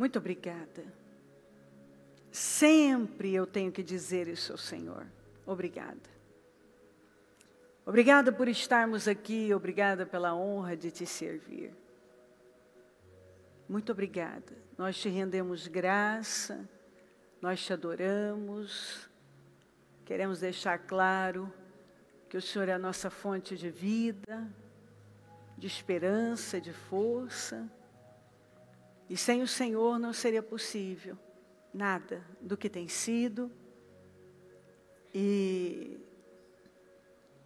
Muito obrigada. Sempre eu tenho que dizer isso ao Senhor. Obrigada. Obrigada por estarmos aqui, obrigada pela honra de te servir. Muito obrigada. Nós te rendemos graça, nós te adoramos. Queremos deixar claro que o Senhor é a nossa fonte de vida, de esperança, de força. E sem o Senhor não seria possível nada do que tem sido. E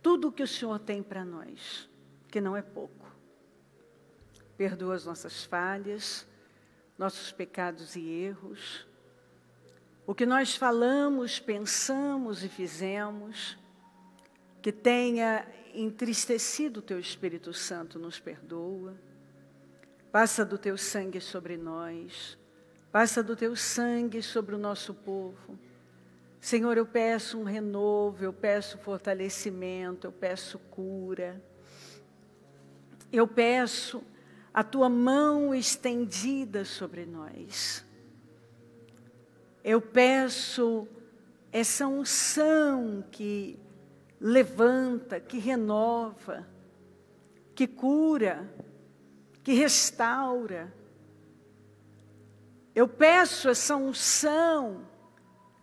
tudo o que o Senhor tem para nós, que não é pouco. Perdoa as nossas falhas, nossos pecados e erros. O que nós falamos, pensamos e fizemos, que tenha entristecido o Teu Espírito Santo, nos perdoa. Passa do Teu sangue sobre nós, passa do Teu sangue sobre o nosso povo. Senhor, eu peço um renovo, eu peço fortalecimento, eu peço cura. Eu peço a Tua mão estendida sobre nós. Eu peço essa unção que levanta, que renova, que cura, que restaura. Eu peço essa unção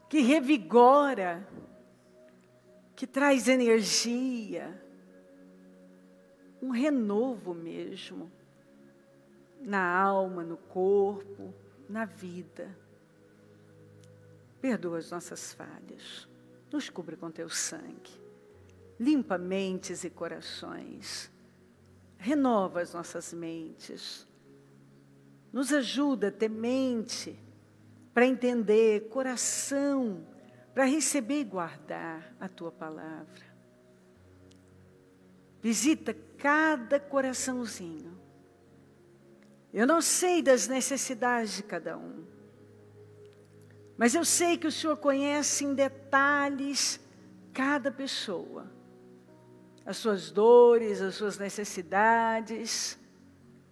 que revigora, que traz energia, um renovo mesmo, na alma, no corpo, na vida. Perdoa as nossas falhas, nos cubra com Teu sangue, limpa mentes e corações, renova as nossas mentes, nos ajuda a ter mente para entender, coração, para receber e guardar a Tua palavra. Visita cada coraçãozinho. Eu não sei das necessidades de cada um, mas eu sei que o Senhor conhece em detalhes cada pessoa, as suas dores, as suas necessidades.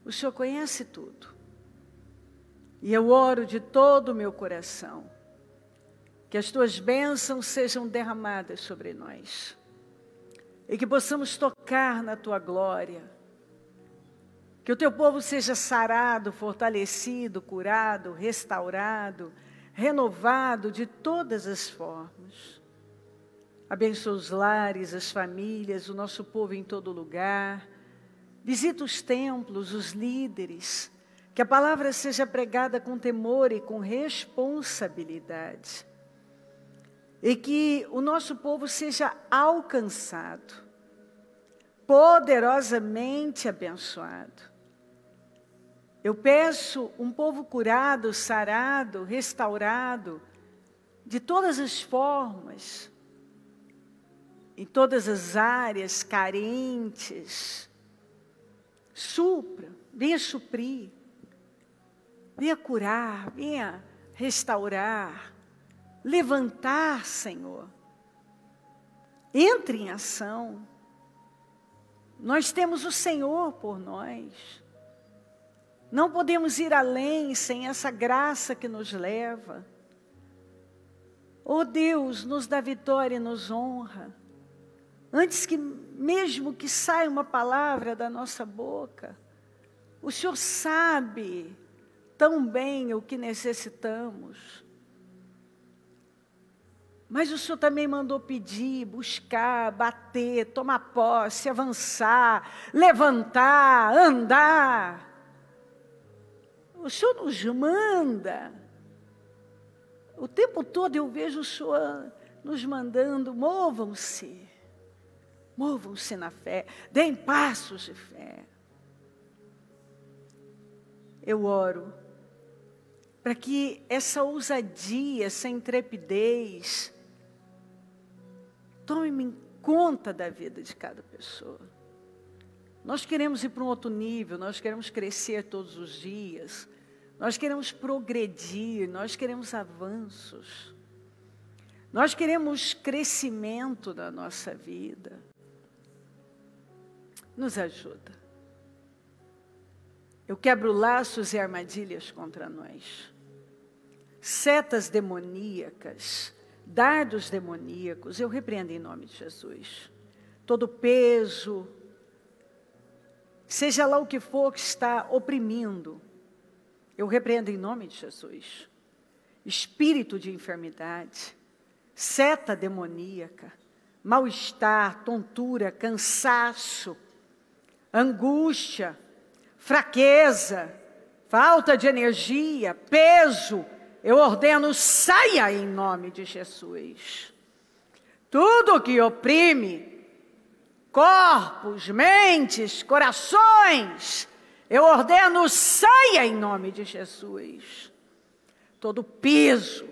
O Senhor conhece tudo. E eu oro de todo o meu coração, que as Tuas bênçãos sejam derramadas sobre nós, e que possamos tocar na Tua glória, que o Teu povo seja sarado, fortalecido, curado, restaurado, renovado de todas as formas. Abençoa os lares, as famílias, o nosso povo em todo lugar. Visita os templos, os líderes. Que a palavra seja pregada com temor e com responsabilidade. E que o nosso povo seja alcançado, poderosamente abençoado. Eu peço um povo curado, sarado, restaurado, de todas as formas, em todas as áreas carentes. Supra, venha suprir, venha curar, venha restaurar, levantar, Senhor. Entre em ação. Nós temos o Senhor por nós. Não podemos ir além sem essa graça que nos leva. Oh Deus, nos dá vitória e nos honra. Antes que mesmo que saia uma palavra da nossa boca, o Senhor sabe tão bem o que necessitamos. Mas o Senhor também mandou pedir, buscar, bater, tomar posse, avançar, levantar, andar. O Senhor nos manda. O tempo todo eu vejo o Senhor nos mandando, movam-se na fé, deem passos de fé. Eu oro para que essa ousadia, essa intrepidez, tome conta da vida de cada pessoa. Nós queremos ir para um outro nível, nós queremos crescer todos os dias, nós queremos progredir, nós queremos avanços, nós queremos crescimento da nossa vida. Nos ajuda. Eu quebro laços e armadilhas contra nós. Setas demoníacas, dardos demoníacos, eu repreendo em nome de Jesus. Todo peso, seja lá o que for que está oprimindo, eu repreendo em nome de Jesus. Espírito de enfermidade, seta demoníaca, mal-estar, tontura, cansaço, angústia, fraqueza, falta de energia, peso, eu ordeno, saia em nome de Jesus. Tudo que oprime corpos, mentes, corações, eu ordeno, saia em nome de Jesus. Todo peso,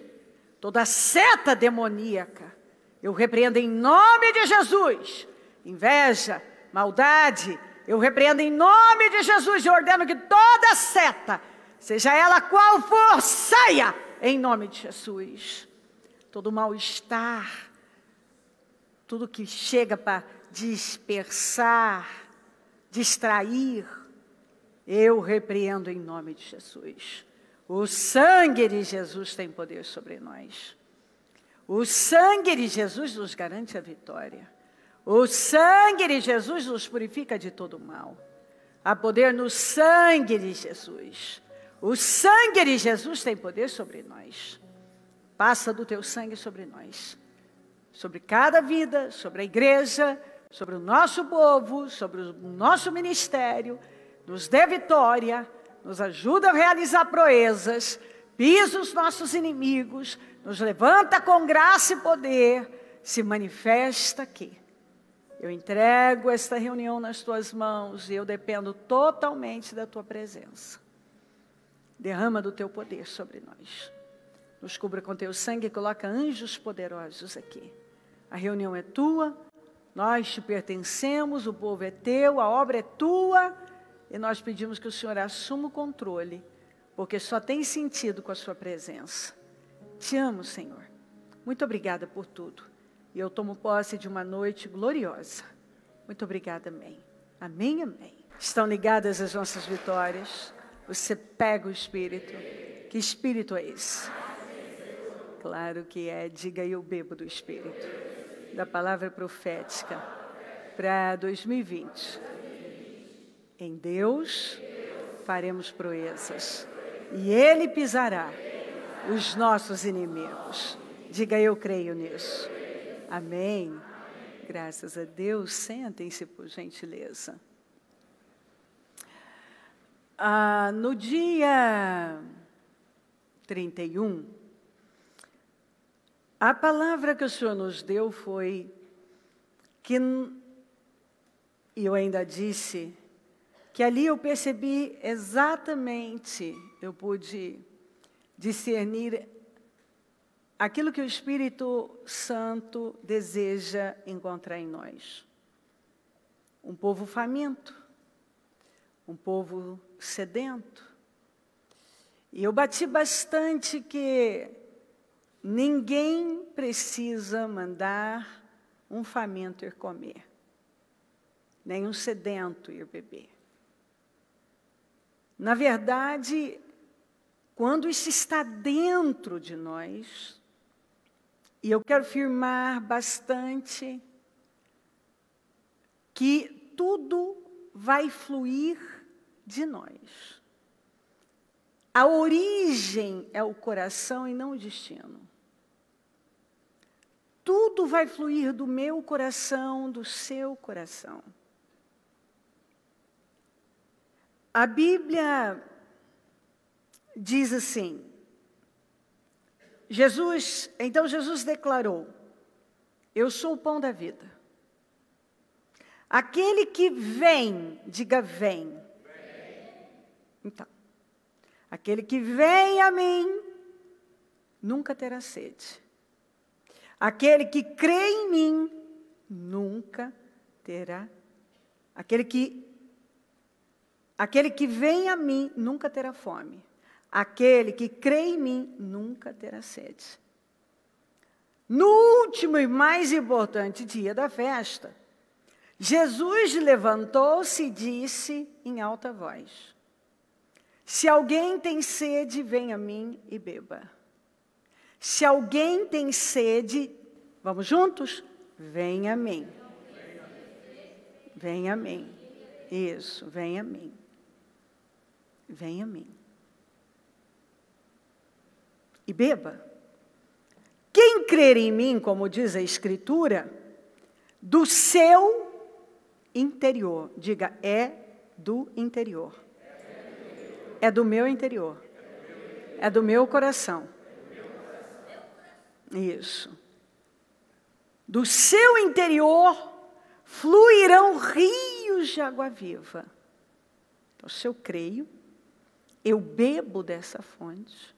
toda seta demoníaca, eu repreendo em nome de Jesus. Inveja, maldade, eu repreendo em nome de Jesus. Eu ordeno que toda seta, seja ela qual for, saia em nome de Jesus. Todo mal-estar, tudo que chega para dispersar, distrair, eu repreendo em nome de Jesus. O sangue de Jesus tem poder sobre nós. O sangue de Jesus nos garante a vitória. O sangue de Jesus nos purifica de todo mal. Há poder no sangue de Jesus. O sangue de Jesus tem poder sobre nós. Passa do teu sangue sobre nós. Sobre cada vida, sobre a igreja, sobre o nosso povo, sobre o nosso ministério. Nos dê vitória, nos ajuda a realizar proezas, pisa os nossos inimigos, nos levanta com graça e poder, se manifesta aqui. Eu entrego esta reunião nas tuas mãos e eu dependo totalmente da tua presença. Derrama do teu poder sobre nós. Nos cubra com teu sangue e coloca anjos poderosos aqui. A reunião é tua, nós te pertencemos, o povo é teu, a obra é tua. E nós pedimos que o Senhor assuma o controle, porque só tem sentido com a sua presença. Te amo, Senhor. Muito obrigada por tudo. E eu tomo posse de uma noite gloriosa. Muito obrigada, amém. Amém, amém. Estão ligadas as nossas vitórias. Você pega o Espírito. Que Espírito é esse? Claro que é. Diga, eu bebo do Espírito. Da palavra profética para 2020. Em Deus faremos proezas, e Ele pisará os nossos inimigos. Diga, eu creio nisso. Amém. Graças a Deus. Sentem-se, por gentileza. No dia 31, a palavra que o Senhor nos deu foi que, e eu ainda disse, que ali eu percebi exatamente, eu pude discernir aquilo que o Espírito Santo deseja encontrar em nós. Um povo faminto, um povo sedento. E eu bati bastante que ninguém precisa mandar um faminto ir comer, nem um sedento ir beber. Na verdade, quando isso está dentro de nós, e eu quero afirmar bastante que tudo vai fluir de nós. A origem é o coração e não o destino. Tudo vai fluir do meu coração, do seu coração. A Bíblia diz assim, então Jesus declarou, eu sou o pão da vida. Aquele que vem, diga vem. Então, aquele que vem a mim, nunca terá sede. Aquele que crê em mim, nunca terá. Aquele que vem a mim, nunca terá fome. Aquele que crê em mim, nunca terá sede. No último e mais importante dia da festa, Jesus levantou-se e disse em alta voz, Se alguém tem sede, venha a mim e beba. Se alguém tem sede, vamos juntos? Venha a mim. Venha a mim. Isso, venha a mim. Venha a mim. E beba. Quem crer em mim, como diz a Escritura, do seu interior. Diga, é do interior. É do meu interior. É do meu coração. Isso. Do seu interior fluirão rios de água viva. Então, se eu creio, eu bebo dessa fonte.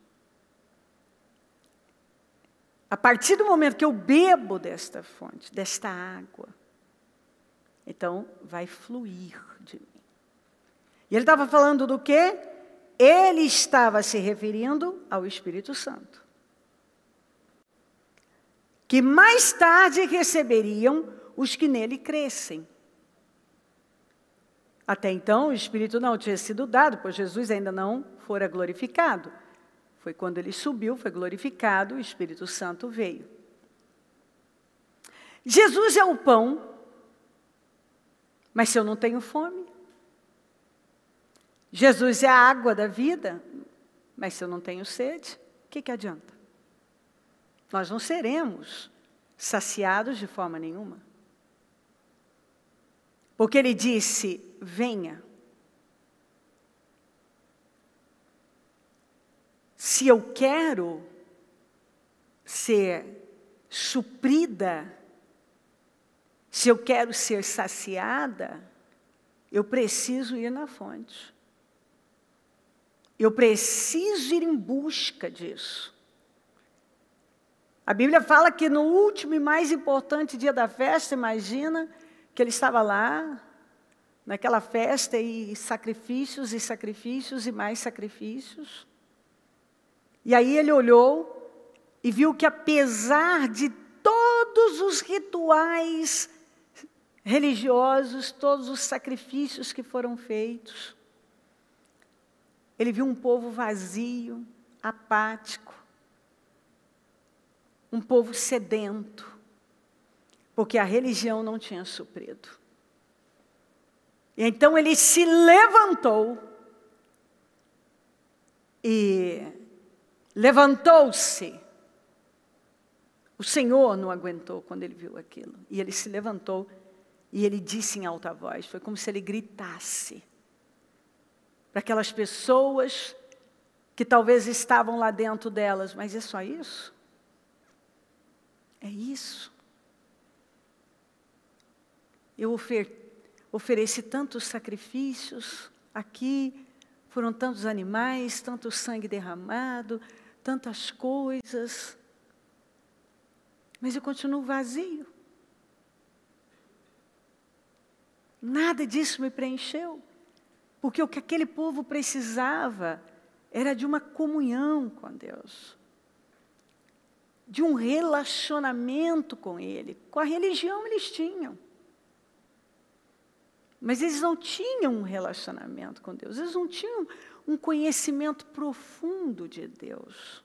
A partir do momento que eu bebo desta fonte, desta água, então vai fluir de mim. E ele estava falando do quê? Ele estava se referindo ao Espírito Santo, que mais tarde receberiam os que nele crescem. Até então, o Espírito não tinha sido dado, pois Jesus ainda não fora glorificado. Foi quando ele subiu, foi glorificado, o Espírito Santo veio. Jesus é o pão, mas se eu não tenho fome? Jesus é a água da vida, mas se eu não tenho sede, o que adianta? Nós não seremos saciados de forma nenhuma. Porque ele disse, venha. Se eu quero ser suprida, se eu quero ser saciada, eu preciso ir na fonte. Eu preciso ir em busca disso. A Bíblia fala que no último e mais importante dia da festa, imagina, que ele estava lá, naquela festa, e sacrifícios e mais sacrifícios. E aí ele olhou e viu que apesar de todos os rituais religiosos, todos os sacrifícios que foram feitos, ele viu um povo vazio, apático, um povo sedento, porque a religião não tinha suprido. E então ele se levantou e levantou-se. O Senhor não aguentou quando ele viu aquilo. E ele se levantou e ele disse em alta voz, foi como se ele gritasse para aquelas pessoas que talvez estavam lá dentro delas, mas é só isso? É isso. Eu ofereci tantos sacrifícios aqui, foram tantos animais, tanto sangue derramado, tantas coisas, mas eu continuo vazio. Nada disso me preencheu, porque o que aquele povo precisava era de uma comunhão com Deus, de um relacionamento com Ele. Com a religião eles tinham, mas eles não tinham um relacionamento com Deus, eles não tinham um conhecimento profundo de Deus.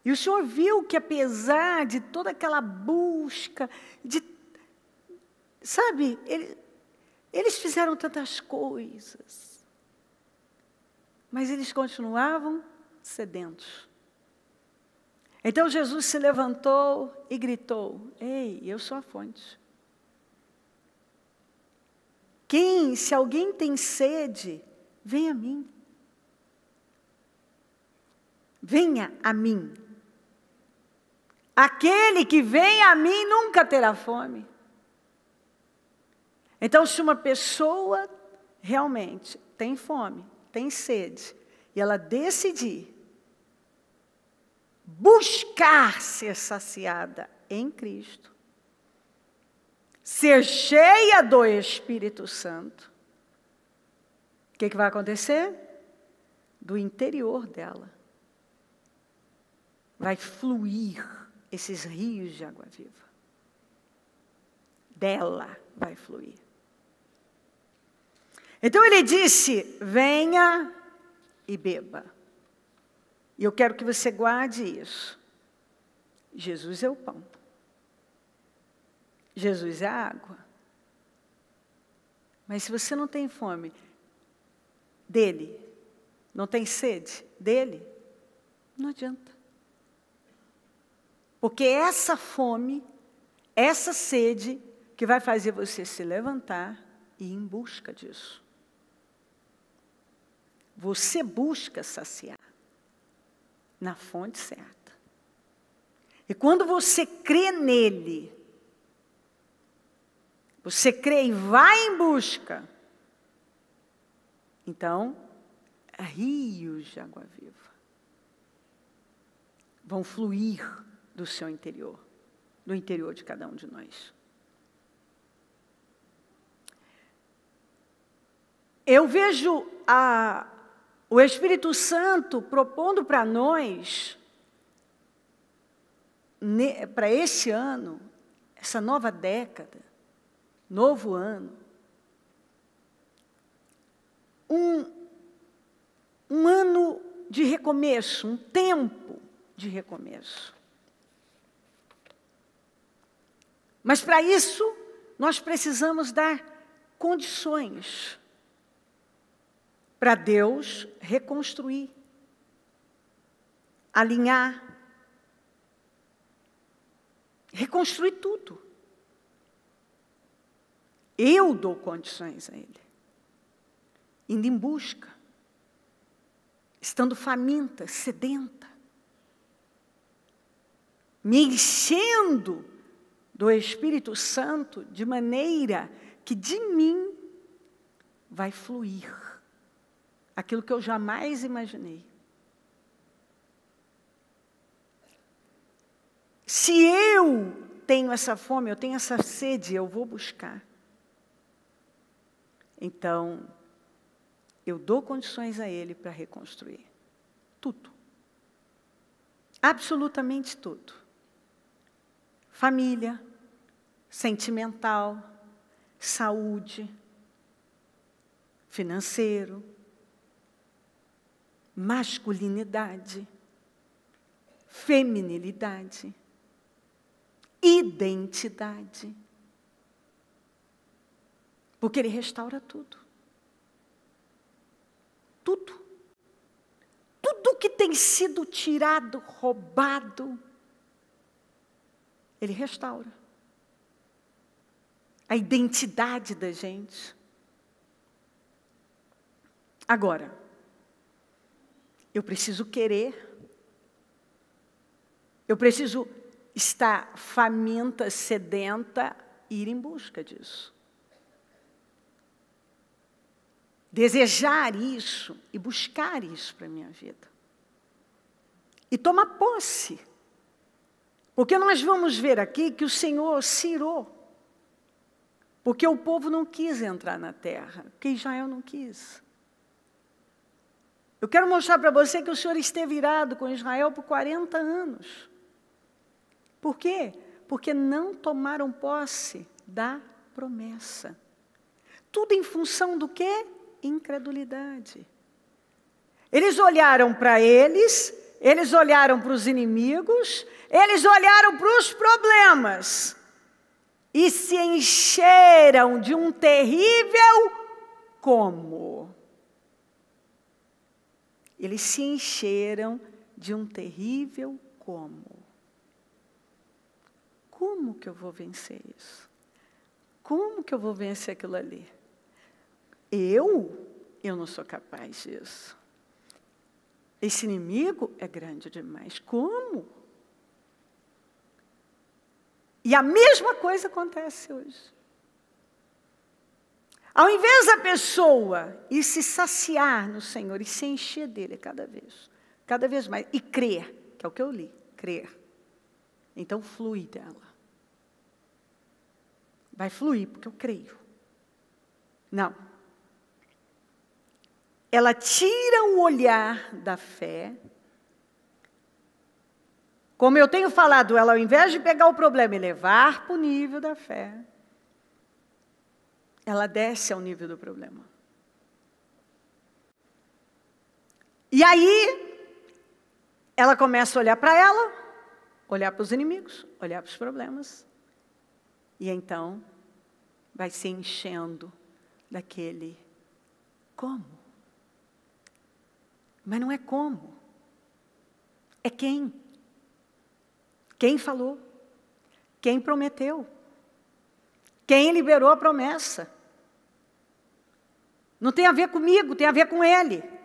E o Senhor viu que apesar de toda aquela busca, sabe, eles fizeram tantas coisas, mas eles continuavam sedentos. Então Jesus se levantou e gritou, ei, eu sou a fonte. Se alguém tem sede, venha a mim. Venha a mim. Aquele que vem a mim nunca terá fome. Então, se uma pessoa realmente tem fome, tem sede, e ela decidir buscar ser saciada em Cristo, ser cheia do Espírito Santo, o que vai acontecer? Do interior dela vai fluir esses rios de água viva. Dela vai fluir. Então ele disse: venha e beba. E eu quero que você guarde isso. Jesus é o pão. Jesus é a água. Mas se você não tem fome dele, não tem sede dele, não adianta. Porque essa fome, essa sede, que vai fazer você se levantar e ir em busca disso. Você busca saciar na fonte certa. E quando você crê nele, você crê e vai em busca, então, rios de água viva vão fluir do seu interior, do interior de cada um de nós. Eu vejo o Espírito Santo propondo para nós, para esse ano, essa nova década, novo ano, um ano de recomeço, um tempo de recomeço. Mas para isso, nós precisamos dar condições para Deus reconstruir, alinhar, reconstruir tudo. Eu dou condições a Ele, indo em busca, estando faminta, sedenta, me enchendo do Espírito Santo de maneira que de mim vai fluir aquilo que eu jamais imaginei. Se eu tenho essa fome, eu tenho essa sede, eu vou buscar. Então, eu dou condições a Ele para reconstruir. Tudo. Absolutamente tudo. Família, sentimental, saúde, financeiro, masculinidade, feminilidade, identidade. Porque Ele restaura tudo. Tudo. Tudo que tem sido tirado, roubado, Ele restaura. A identidade da gente. Agora, eu preciso querer, eu preciso estar faminta, sedenta, e ir em busca disso. Desejar isso e buscar isso para a minha vida. E tomar posse. Porque nós vamos ver aqui que o Senhor cirou. Porque o povo não quis entrar na terra, porque Israel não quis. Eu quero mostrar para você que o Senhor esteve irado com Israel por 40 anos. Por quê? Porque não tomaram posse da promessa. Tudo em função do quê? Incredulidade. Eles olharam para eles olharam para os inimigos, eles olharam para os problemas e se encheram de um terrível como. Eles se encheram de um terrível como. Como que eu vou vencer isso? Como que eu vou vencer aquilo ali? Eu não sou capaz disso. Esse inimigo é grande demais. Como? E a mesma coisa acontece hoje. Ao invés da pessoa ir se saciar no Senhor e se encher dele cada vez mais, e crer, que é o que eu li, crer. Então flui dela. Vai fluir, porque eu creio. Não. Ela tira o olhar da fé. Como eu tenho falado, ela ao invés de pegar o problema e levar para o nível da fé, ela desce ao nível do problema. E aí, ela começa a olhar para ela, olhar para os inimigos, olhar para os problemas. E então, vai se enchendo daquele como. Mas não é como. É quem. Quem falou. Quem prometeu. Quem liberou a promessa. Não tem a ver comigo, tem a ver com Ele.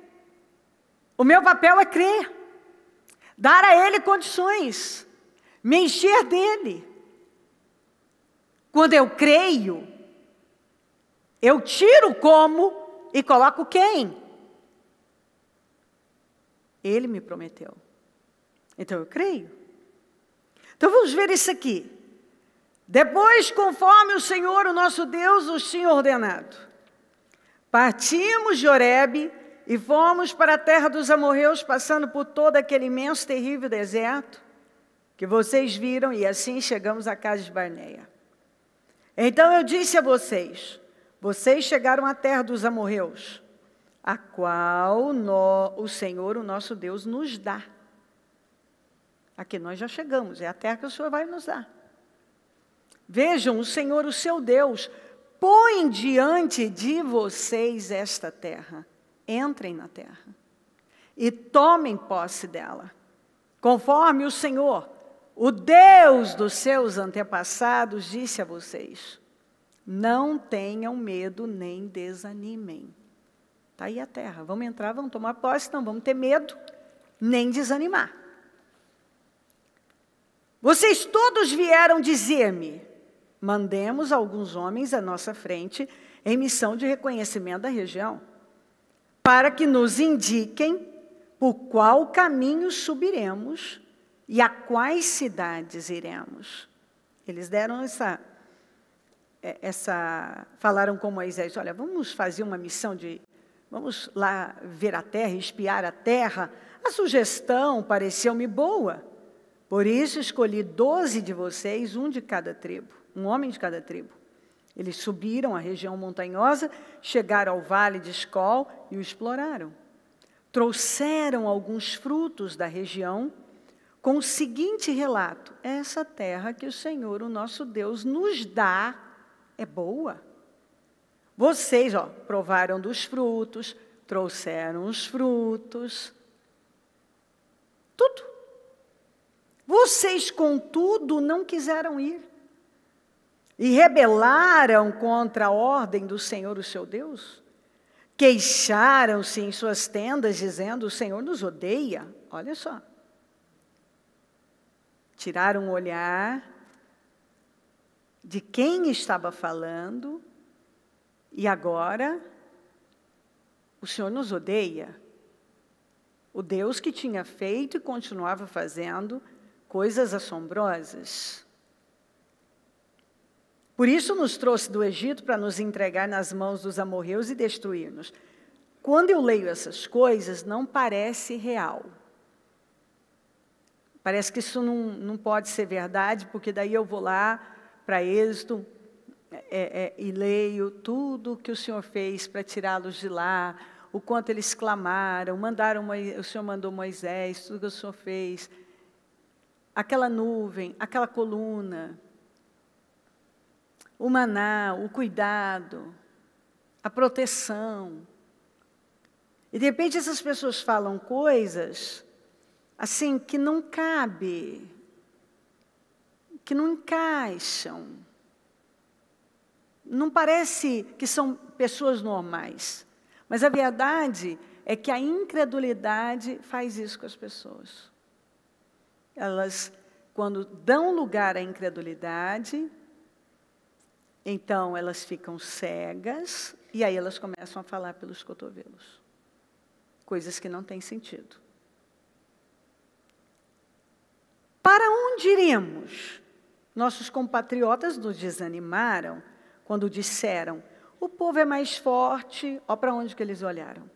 O meu papel é crer. Dar a Ele condições. Me encher dEle. Quando eu creio, eu tiro como e coloco quem? Ele me prometeu. Então eu creio. Então vamos ver isso aqui. Depois, conforme o Senhor, o nosso Deus, os tinha ordenado, partimos de Horebe e fomos para a terra dos amorreus, passando por todo aquele imenso, terrível deserto que vocês viram, e assim chegamos à casa de Barneia. Então eu disse a vocês, vocês chegaram à terra dos amorreus, a qual o Senhor, o nosso Deus, nos dá. Aqui nós já chegamos, é a terra que o Senhor vai nos dar. Vejam, o Senhor, o seu Deus, põe diante de vocês esta terra. Entrem na terra e tomem posse dela, conforme o Senhor, o Deus dos seus antepassados, disse a vocês. Não tenham medo nem desanimem. Está aí a terra, vamos entrar, vamos tomar posse, não vamos ter medo, nem desanimar. Vocês todos vieram dizer-me, mandemos alguns homens à nossa frente em missão de reconhecimento da região, para que nos indiquem por qual caminho subiremos e a quais cidades iremos. Eles deram falaram com Moisés, olha, vamos fazer uma missão vamos lá ver a terra, espiar a terra. A sugestão pareceu-me boa. Por isso escolhi 12 de vocês, um de cada tribo, um homem de cada tribo. Eles subiram a região montanhosa, chegaram ao vale de Escol e o exploraram. Trouxeram alguns frutos da região com o seguinte relato: essa terra que o Senhor, o nosso Deus, nos dá é boa. Vocês, provaram dos frutos, trouxeram os frutos, tudo. Vocês, contudo, não quiseram ir e rebelaram contra a ordem do Senhor, o seu Deus. Queixaram-se em suas tendas, dizendo, o Senhor nos odeia. Olha só. Tiraram o olhar de quem estava falando e agora o Senhor nos odeia. O Deus que tinha feito e continuava fazendo coisas assombrosas. Por isso nos trouxe do Egito para nos entregar nas mãos dos amorreus e destruir-nos. Quando eu leio essas coisas, não parece real. Parece que isso não pode ser verdade, porque daí eu vou lá para Êxodo e leio tudo o que o Senhor fez para tirá-los de lá, o quanto eles clamaram, o Senhor mandou Moisés, tudo que o Senhor fez. Aquela nuvem, aquela coluna, o maná, o cuidado, a proteção. E de repente essas pessoas falam coisas assim que não cabe, que não encaixam. Não parece que são pessoas normais. Mas a verdade é que a incredulidade faz isso com as pessoas. Elas, quando dão lugar à incredulidade, então elas ficam cegas e aí elas começam a falar pelos cotovelos. Coisas que não têm sentido. Para onde iremos? Nossos compatriotas nos desanimaram quando disseram, o povo é mais forte, olha para onde que eles olharam.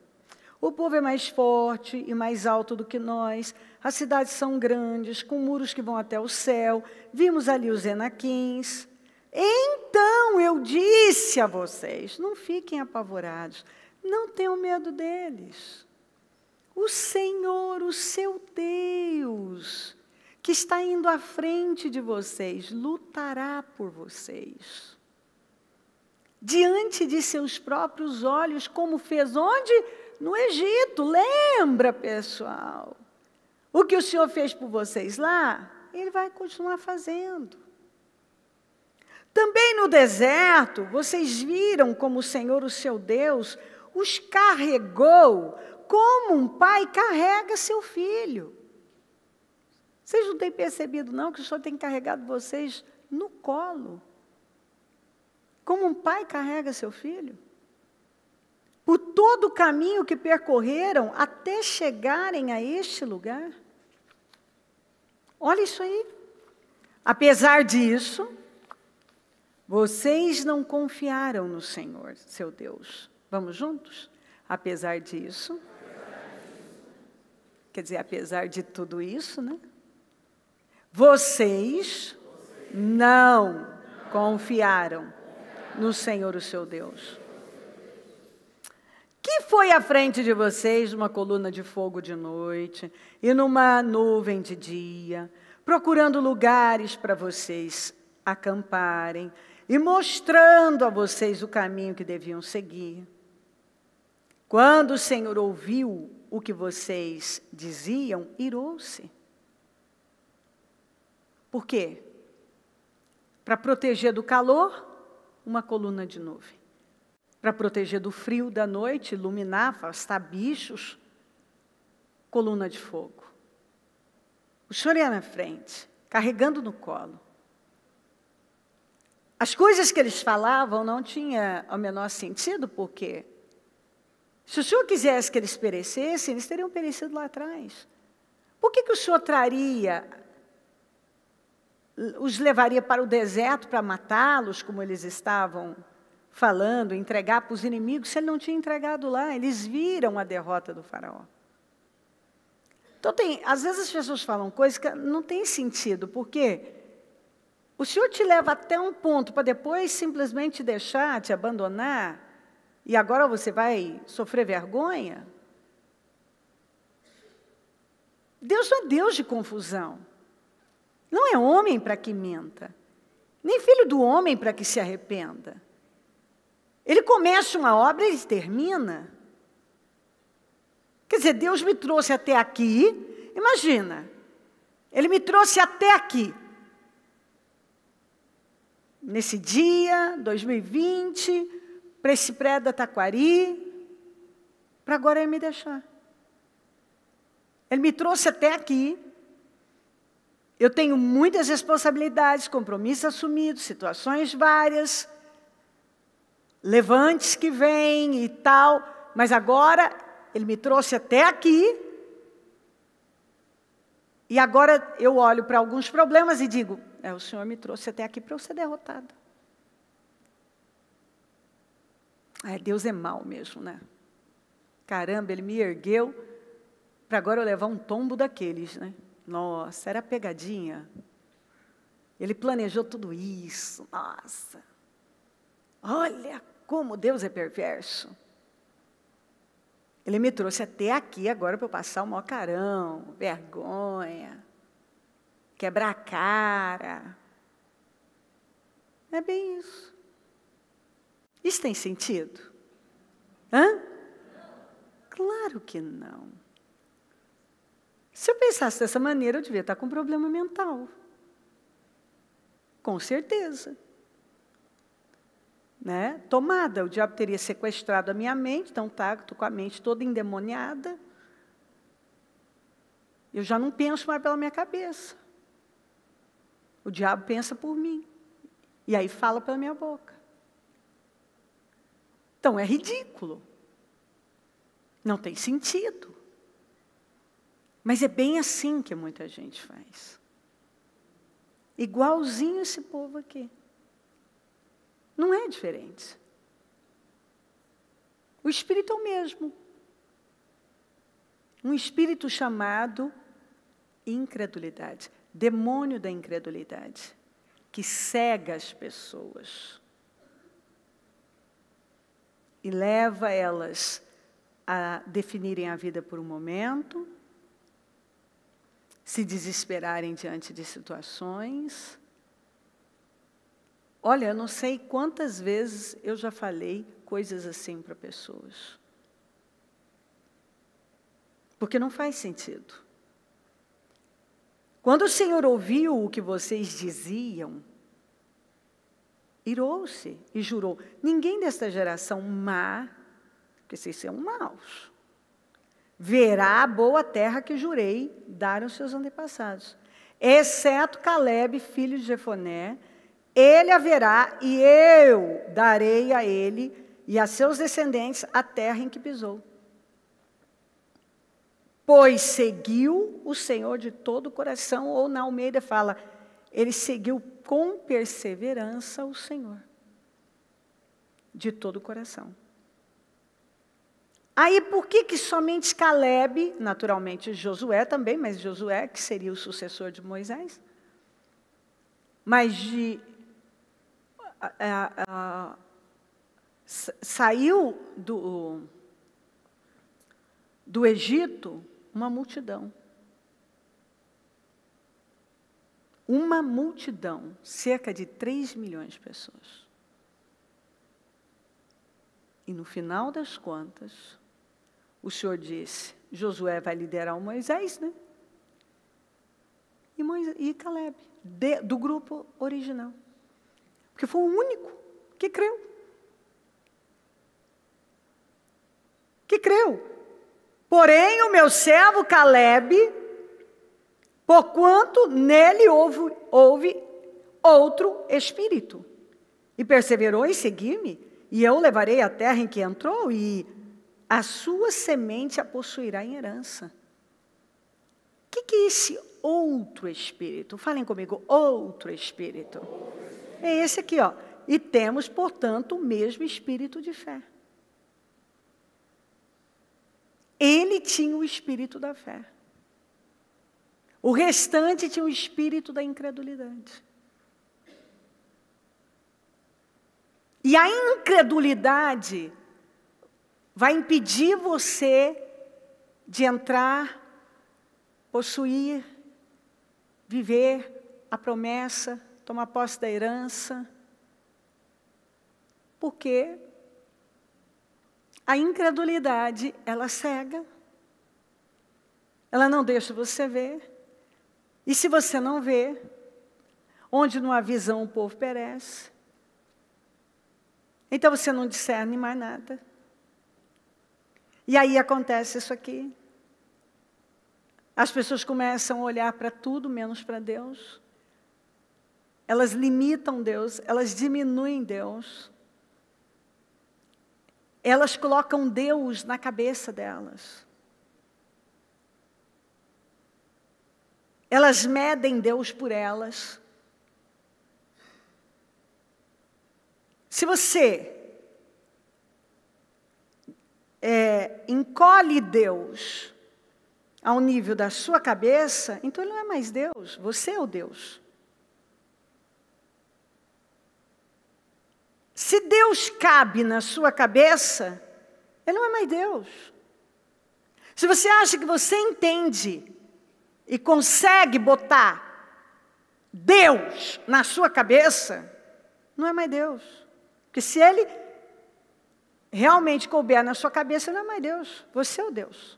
O povo é mais forte e mais alto do que nós, as cidades são grandes, com muros que vão até o céu, vimos ali os Enaquins. Então eu disse a vocês, não fiquem apavorados, não tenham medo deles. o Senhor, o seu Deus, que está indo à frente de vocês, lutará por vocês. Diante de seus próprios olhos, como fez onde? No Egito. Lembra, pessoal? O que o Senhor fez por vocês lá, Ele vai continuar fazendo. Também no deserto, vocês viram como o Senhor, o seu Deus, os carregou como um pai carrega seu filho. Vocês não têm percebido, não, que o Senhor tem carregado vocês no colo? Como um pai carrega seu filho? Por todo o caminho que percorreram até chegarem a este lugar. Olha isso aí. Apesar disso, vocês não confiaram no Senhor, seu Deus. Vamos juntos? Apesar disso. Quer dizer, apesar de tudo isso, né? Vocês não confiaram no Senhor, o seu Deus. Que foi à frente de vocês uma coluna de fogo de noite e numa nuvem de dia, procurando lugares para vocês acamparem e mostrando a vocês o caminho que deviam seguir. Quando o Senhor ouviu o que vocês diziam, irou-se. Por quê? Para proteger do calor, uma coluna de nuvem. Para proteger do frio da noite, iluminar, afastar bichos, coluna de fogo. O Senhor ia na frente, carregando no colo. As coisas que eles falavam não tinham o menor sentido, porque se o Senhor quisesse que eles perecessem, eles teriam perecido lá atrás. Por que o Senhor os levaria para o deserto para matá-los, como eles estavam falando, entregar para os inimigos, se Ele não tinha entregado lá? Eles viram a derrota do faraó. Então, às vezes as pessoas falam coisas que não tem sentido, porque o Senhor te leva até um ponto para depois simplesmente deixar, te abandonar, e agora você vai sofrer vergonha? Deus não é Deus de confusão. Não é homem para que minta, nem filho do homem para que se arrependa. Ele começa uma obra e ele termina. Quer dizer, Deus me trouxe até aqui, imagina, Ele me trouxe até aqui. Nesse dia, 2020, para esse prédio da Taquari, para agora Ele me deixar. Ele me trouxe até aqui. Eu tenho muitas responsabilidades, compromissos assumidos, situações várias, levantes que vêm e tal, mas agora Ele me trouxe até aqui, e agora eu olho para alguns problemas e digo, o Senhor me trouxe até aqui para eu ser derrotada. Deus é mau mesmo, né? Caramba, Ele me ergueu para agora eu levar um tombo daqueles, né? Nossa, era pegadinha. Ele planejou tudo isso. Nossa. Olha como Deus é perverso. Ele me trouxe até aqui agora para eu passar o maior carão, vergonha, quebrar a cara. É bem isso. Isso tem sentido? Hã? Claro que não. Se eu pensasse dessa maneira, eu devia estar com um problema mental. Com certeza. Né? Tomada, o diabo teria sequestrado a minha mente, então estou com a mente toda endemoniada. Eu já não penso mais pela minha cabeça. O diabo pensa por mim. E aí fala pela minha boca. Então é ridículo. Não tem sentido. Mas é bem assim que muita gente faz. Igualzinho esse povo aqui. Não é diferente. O espírito é o mesmo. Um espírito chamado incredulidade. Demônio da incredulidade. Que cega as pessoas. E leva elas a definirem a vida por um momento, se desesperarem diante de situações. Olha, eu não sei quantas vezes eu já falei coisas assim para pessoas. Porque não faz sentido. Quando o Senhor ouviu o que vocês diziam, irou-se e jurou: ninguém desta geração má, porque vocês são maus, verá a boa terra que jurei dar aos seus antepassados, exceto Calebe, filho de Jefoné. Ele haverá, e eu darei a ele e a seus descendentes a terra em que pisou. Pois seguiu o Senhor de todo o coração, ou na Almeida fala, ele seguiu com perseverança o Senhor, de todo o coração. Aí, por que somente Calebe, naturalmente Josué também, mas Josué, que seria o sucessor de Moisés, mas saiu do Egito uma multidão. Uma multidão, cerca de 3 milhões de pessoas. E no final das contas, o Senhor disse, Josué vai liderar o Moisés, né? E Calebe, do grupo original. Porque foi o único que creu. Que creu. Porém, o meu servo Calebe, porquanto nele houve outro espírito, e perseverou em seguir-me, e eu o levarei à terra em que entrou, e a sua semente a possuirá em herança. O que é esse outro espírito? Falem comigo, outro espírito. É esse aqui, ó. E temos, portanto, o mesmo espírito de fé. Ele tinha o espírito da fé. O restante tinha o espírito da incredulidade. E a incredulidade vai impedir você de entrar, possuir, viver a promessa, tomar posse da herança. Porque a incredulidade, ela cega. Ela não deixa você ver. E se você não vê, onde não há visão o povo perece. Então você não discerne mais nada. E aí acontece isso aqui. As pessoas começam a olhar para tudo menos para Deus. Elas limitam Deus, elas diminuem Deus. Elas colocam Deus na cabeça delas. Elas medem Deus por elas. Se você encolhe Deus ao nível da sua cabeça, então Ele não é mais Deus, você é o Deus. Se Deus cabe na sua cabeça, Ele não é mais Deus. Se você acha que você entende e consegue botar Deus na sua cabeça, não é mais Deus. Porque se Ele realmente couber na sua cabeça, não é mais Deus. Você é o Deus.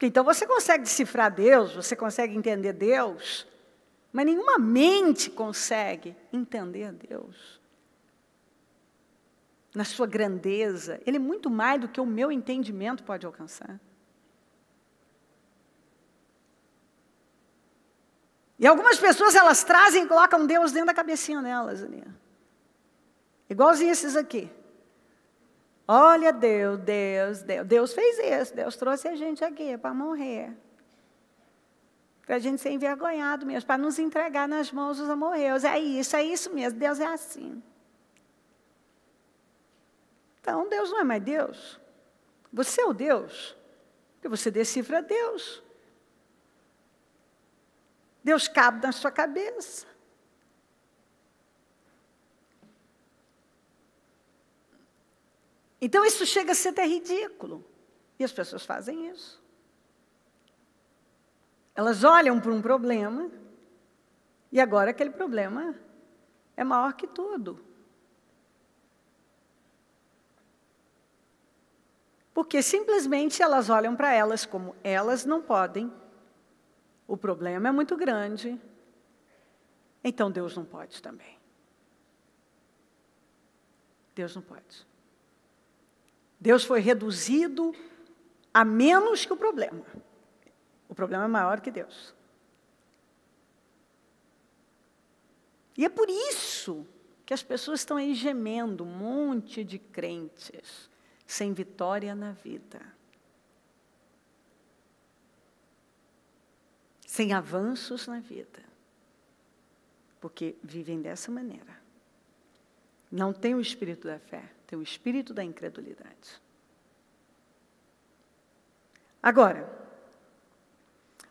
Então você consegue decifrar Deus, você consegue entender Deus, mas nenhuma mente consegue entender Deus. Na sua grandeza, Ele é muito mais do que o meu entendimento pode alcançar. E algumas pessoas, elas trazem e colocam Deus dentro da cabecinha delas. Ali. Igualzinho esses aqui. Olha Deus fez isso, Deus trouxe a gente aqui para morrer. Para a gente ser envergonhado mesmo, para nos entregar nas mãos dos amorreus. É isso mesmo, Deus é assim. Então, Deus não é mais Deus. Você é o Deus. Porque você decifra Deus. Deus cabe na sua cabeça. Então isso chega a ser até ridículo. E as pessoas fazem isso. Elas olham para um problema e agora aquele problema é maior que tudo. Porque simplesmente elas olham para elas como elas não podem, o problema é muito grande, então Deus não pode também. Deus não pode. Deus foi reduzido a menos que o problema. O problema é maior que Deus. E é por isso que as pessoas estão aí gemendo, um monte de crentes, sem vitória na vida. Sem avanços na vida. Porque vivem dessa maneira. Não tem o espírito da fé, tem o espírito da incredulidade. Agora,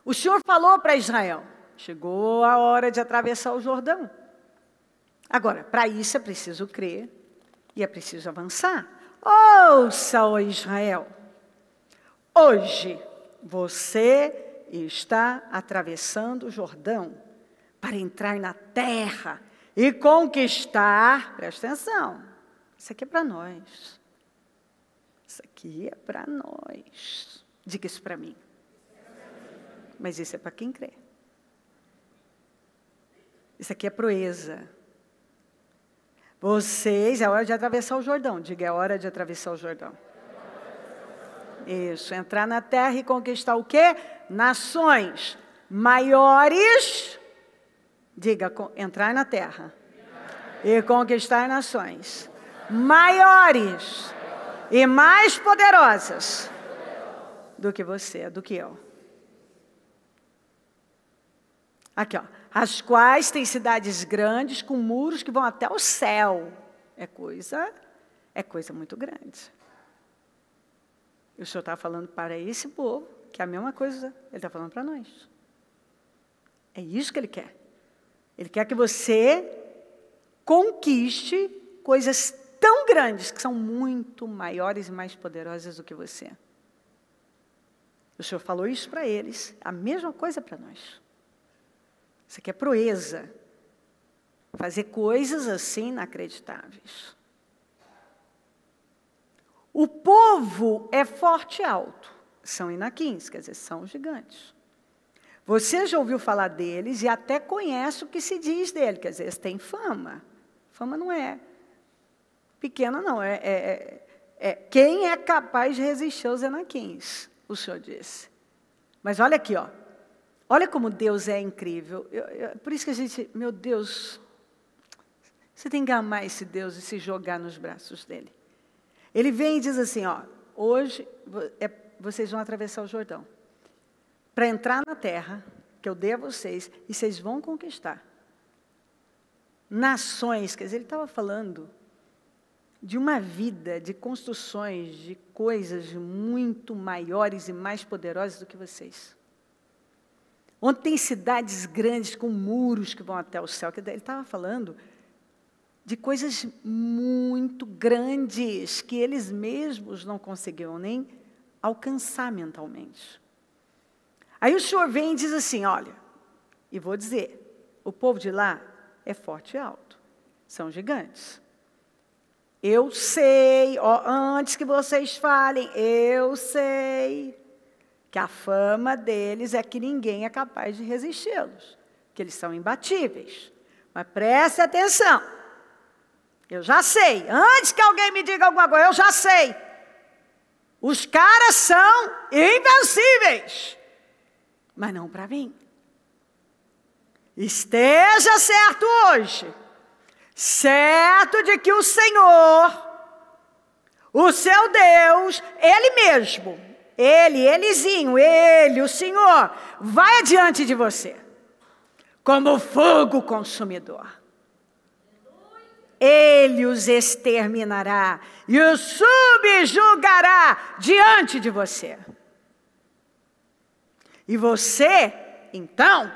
o Senhor falou para Israel, chegou a hora de atravessar o Jordão. Agora, para isso é preciso crer e é preciso avançar. Ouça, ó Israel, hoje você está atravessando o Jordão para entrar na terra e conquistar, presta atenção, isso aqui é para nós. Isso aqui é para nós. Diga isso para mim. Mas isso é para quem crê. Isso aqui é proeza. Vocês, é hora de atravessar o Jordão. Diga, é hora de atravessar o Jordão. Isso, entrar na terra e conquistar o quê? Nações maiores. Diga, entrar na terra. E conquistar nações maiores e mais poderosas do que você, do que eu. Aqui, ó. As quais têm cidades grandes com muros que vão até o céu. É coisa muito grande. E o Senhor está falando para esse povo, que é a mesma coisa, Ele está falando para nós. É isso que Ele quer. Ele quer que você conquiste coisas tão grandes, que são muito maiores e mais poderosas do que você. O Senhor falou isso para eles, a mesma coisa para nós. Isso aqui é proeza. Fazer coisas assim inacreditáveis. O povo é forte e alto. São inaquins, quer dizer, são gigantes. Você já ouviu falar deles e até conhece o que se diz dele. Quer dizer, eles têm fama. Fama não é pequena, não. Quem é capaz de resistir aos inaquins, o Senhor disse. Mas olha aqui, ó. Olha como Deus é incrível. Por isso que a gente, meu Deus, você tem que amar esse Deus e se jogar nos braços dele. Ele vem e diz assim, ó, hoje vocês vão atravessar o Jordão para entrar na terra que eu dei a vocês e vocês vão conquistar. Nações, quer dizer, ele estava falando de uma vida, de construções, de coisas muito maiores e mais poderosas do que vocês. Onde tem cidades grandes com muros que vão até o céu. Ele estava falando de coisas muito grandes que eles mesmos não conseguiam nem alcançar mentalmente. Aí o Senhor vem e diz assim, olha, e vou dizer, o povo de lá é forte e alto, são gigantes. Eu sei, ó, antes que vocês falem, eu sei que a fama deles é que ninguém é capaz de resisti-los, que eles são imbatíveis. Mas preste atenção, eu já sei, antes que alguém me diga alguma coisa, eu já sei. Os caras são invencíveis, mas não para mim. Esteja certo hoje, certo de que o Senhor, o seu Deus, Ele mesmo, Elezinho, Ele, o Senhor, vai adiante de você, como fogo consumidor. Ele os exterminará e os subjugará diante de você. E você, então,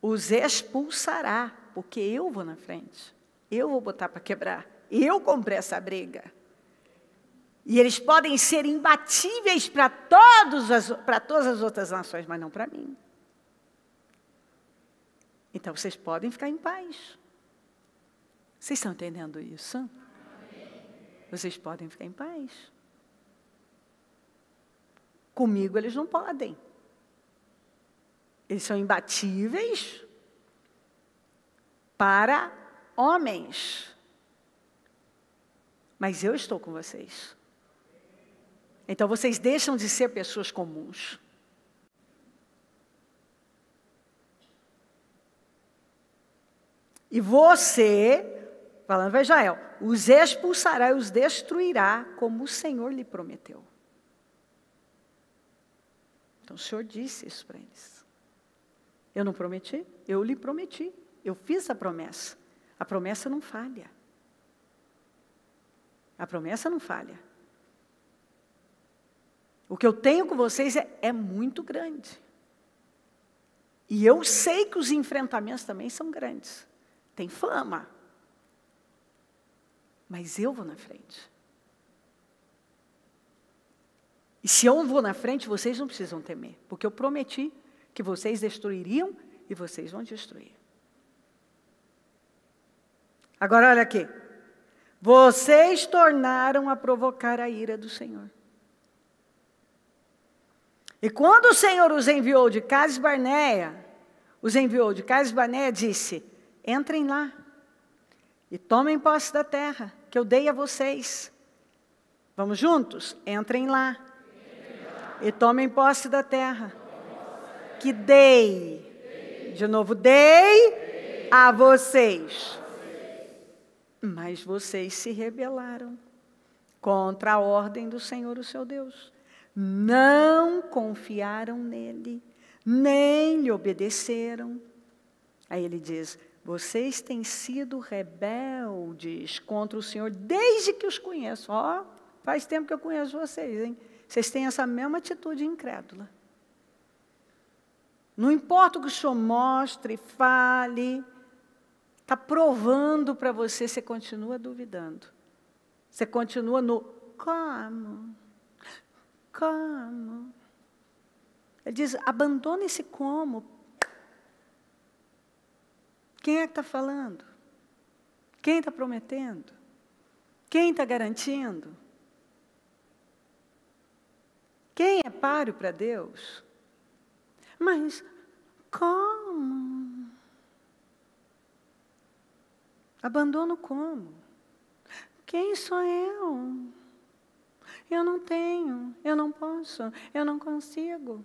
os expulsará, porque eu vou na frente. Eu vou botar para quebrar. Eu comprei essa briga. E eles podem ser imbatíveis para todas as outras nações, mas não para mim. Então vocês podem ficar em paz. Vocês estão entendendo isso? Vocês podem ficar em paz. Comigo eles não podem. Eles são imbatíveis para homens. Mas eu estou com vocês. Então vocês deixam de ser pessoas comuns. E você, falando para Israel, os expulsará e os destruirá, como o Senhor lhe prometeu. Então o Senhor disse isso para eles. Eu não prometi? Eu lhe prometi. Eu fiz a promessa. A promessa não falha. A promessa não falha. O que eu tenho com vocês é muito grande. E eu sei que os enfrentamentos também são grandes. Tem fama. Mas eu vou na frente. E se eu vou na frente, vocês não precisam temer. Porque eu prometi que vocês destruiriam e vocês vão destruir. Agora olha aqui. Vocês tornaram a provocar a ira do Senhor. E quando o Senhor os enviou de Cades Barneia, disse: entrem lá e tomem posse da terra que eu dei a vocês. Vamos juntos? Entrem lá e tomem posse da terra que dei. De novo, dei a vocês. Mas vocês se rebelaram contra a ordem do Senhor, o seu Deus. Não confiaram nele, nem lhe obedeceram. Aí ele diz: vocês têm sido rebeldes contra o Senhor desde que os conheço. Ó, faz tempo que eu conheço vocês, hein? Vocês têm essa mesma atitude incrédula. Não importa o que o Senhor mostre, fale, está provando para você, você continua duvidando. Você continua no como? Como? Ele diz: abandona esse como. Quem é que está falando? Quem está prometendo? Quem está garantindo? Quem é páreo para Deus? Mas como? Abandono como? Quem sou eu? Eu não tenho, eu não posso, eu não consigo.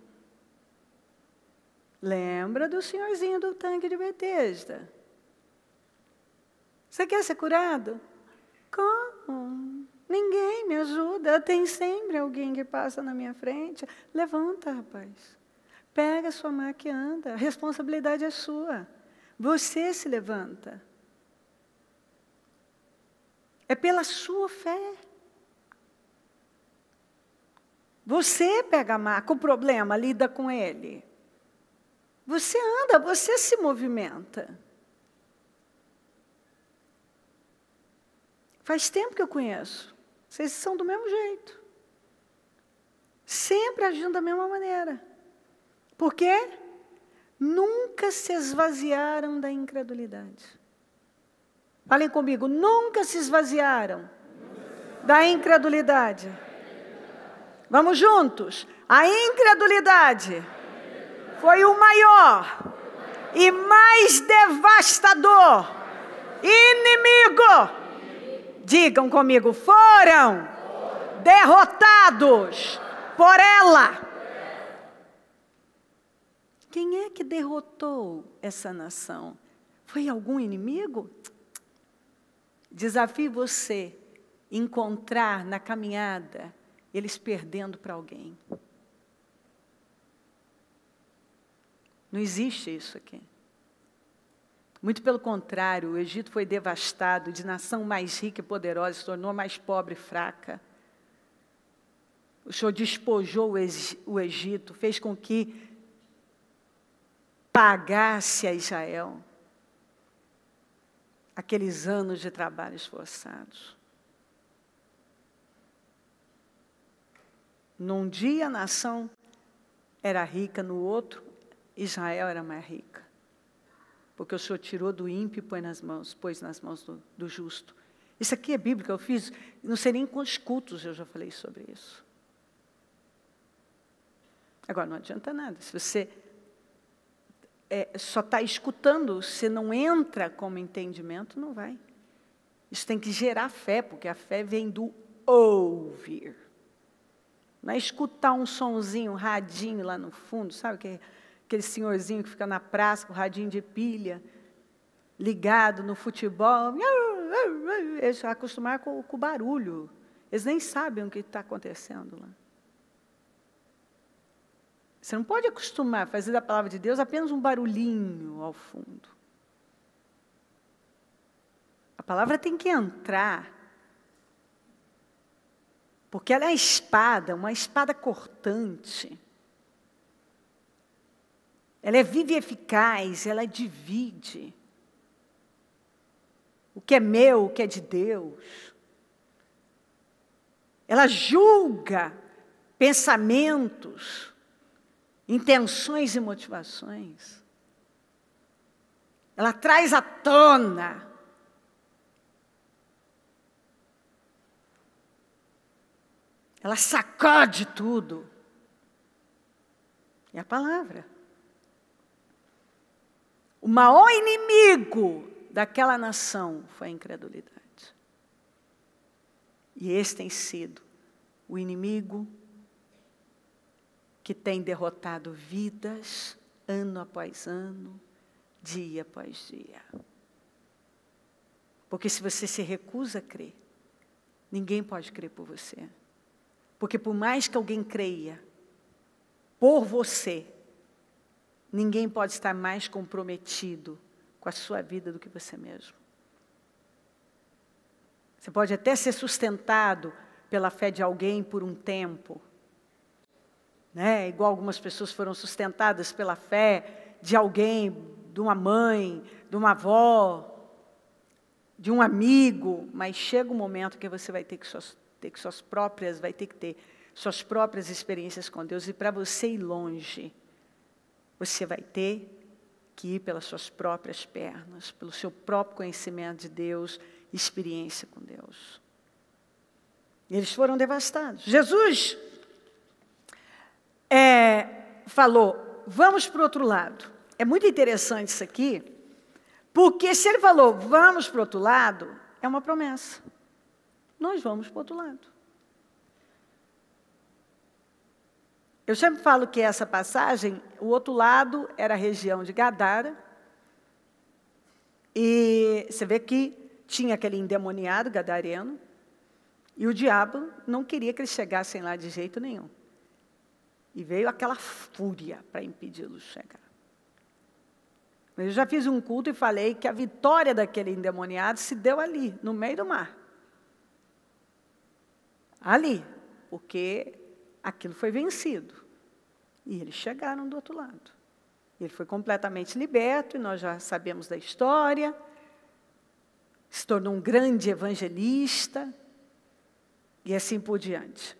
Lembra do senhorzinho do tanque de Betesda? Você quer ser curado? Como? Ninguém me ajuda, tem sempre alguém que passa na minha frente. Levanta, rapaz. Pega a sua maca e anda. A responsabilidade é sua. Você se levanta. É pela sua fé. Você pega a maca, o problema, lida com ele. Você anda, você se movimenta. Faz tempo que eu conheço. Vocês são do mesmo jeito. Sempre agindo da mesma maneira. Por quê? Nunca se esvaziaram da incredulidade. Falem comigo, nunca se esvaziaram da incredulidade. Vamos juntos. A incredulidade foi o maior e mais devastador inimigo. Digam comigo, foram derrotados por ela. Quem é que derrotou essa nação? Foi algum inimigo? Desafio você a encontrar na caminhada eles perdendo para alguém. Não existe isso aqui. Muito pelo contrário, o Egito foi devastado, de nação mais rica e poderosa, se tornou mais pobre e fraca. O Senhor despojou o Egito, fez com que pagasse a Israel aqueles anos de trabalhos forçados. Num dia a nação era rica, no outro Israel era mais rica. Porque o Senhor tirou do ímpio e pôs nas mãos do justo. Isso aqui é bíblico, eu fiz, não sei nem quantos cultos eu já falei sobre isso. Agora, não adianta nada, se você só está escutando, se não entra como entendimento, não vai. Isso tem que gerar fé, porque a fé vem do ouvir. Não é escutar um sonzinho, um radinho lá no fundo, sabe? Aquele senhorzinho que fica na praça com o radinho de pilha, ligado no futebol. Eles vão acostumar com o barulho. Eles nem sabem o que está acontecendo lá. Você não pode acostumar a fazer da palavra de Deus apenas um barulhinho ao fundo. A palavra tem que entrar. Porque ela é uma espada cortante. Ela é viva e eficaz, ela divide. O que é meu, o que é de Deus. Ela julga pensamentos, intenções e motivações. Ela traz à tona. Ela sacode tudo. É a palavra. O maior inimigo daquela nação foi a incredulidade. E esse tem sido o inimigo que tem derrotado vidas, ano após ano, dia após dia. Porque se você se recusa a crer, ninguém pode crer por você. Porque por mais que alguém creia por você, ninguém pode estar mais comprometido com a sua vida do que você mesmo. Você pode até ser sustentado pela fé de alguém por um tempo, né? Igual algumas pessoas foram sustentadas pela fé de alguém, de uma mãe, de uma avó, de um amigo, mas chega um momento que você vai ter que ter suas próprias experiências com Deus, e para você ir longe, você vai ter que ir pelas suas próprias pernas, pelo seu próprio conhecimento de Deus, experiência com Deus. E eles foram devastados. Jesus falou, vamos para o outro lado. É muito interessante isso aqui, porque se ele falou, vamos para o outro lado, é uma promessa. Nós vamos para o outro lado. Eu sempre falo que essa passagem, o outro lado era a região de Gadara. E você vê que tinha aquele endemoniado gadareno. E o diabo não queria que eles chegassem lá de jeito nenhum. E veio aquela fúria para impedi-los de chegar. Eu já fiz um culto e falei que a vitória daquele endemoniado se deu ali, no meio do mar. Ali, porque aquilo foi vencido. E eles chegaram do outro lado. Ele foi completamente liberto, e nós já sabemos da história. Se tornou um grande evangelista, e assim por diante.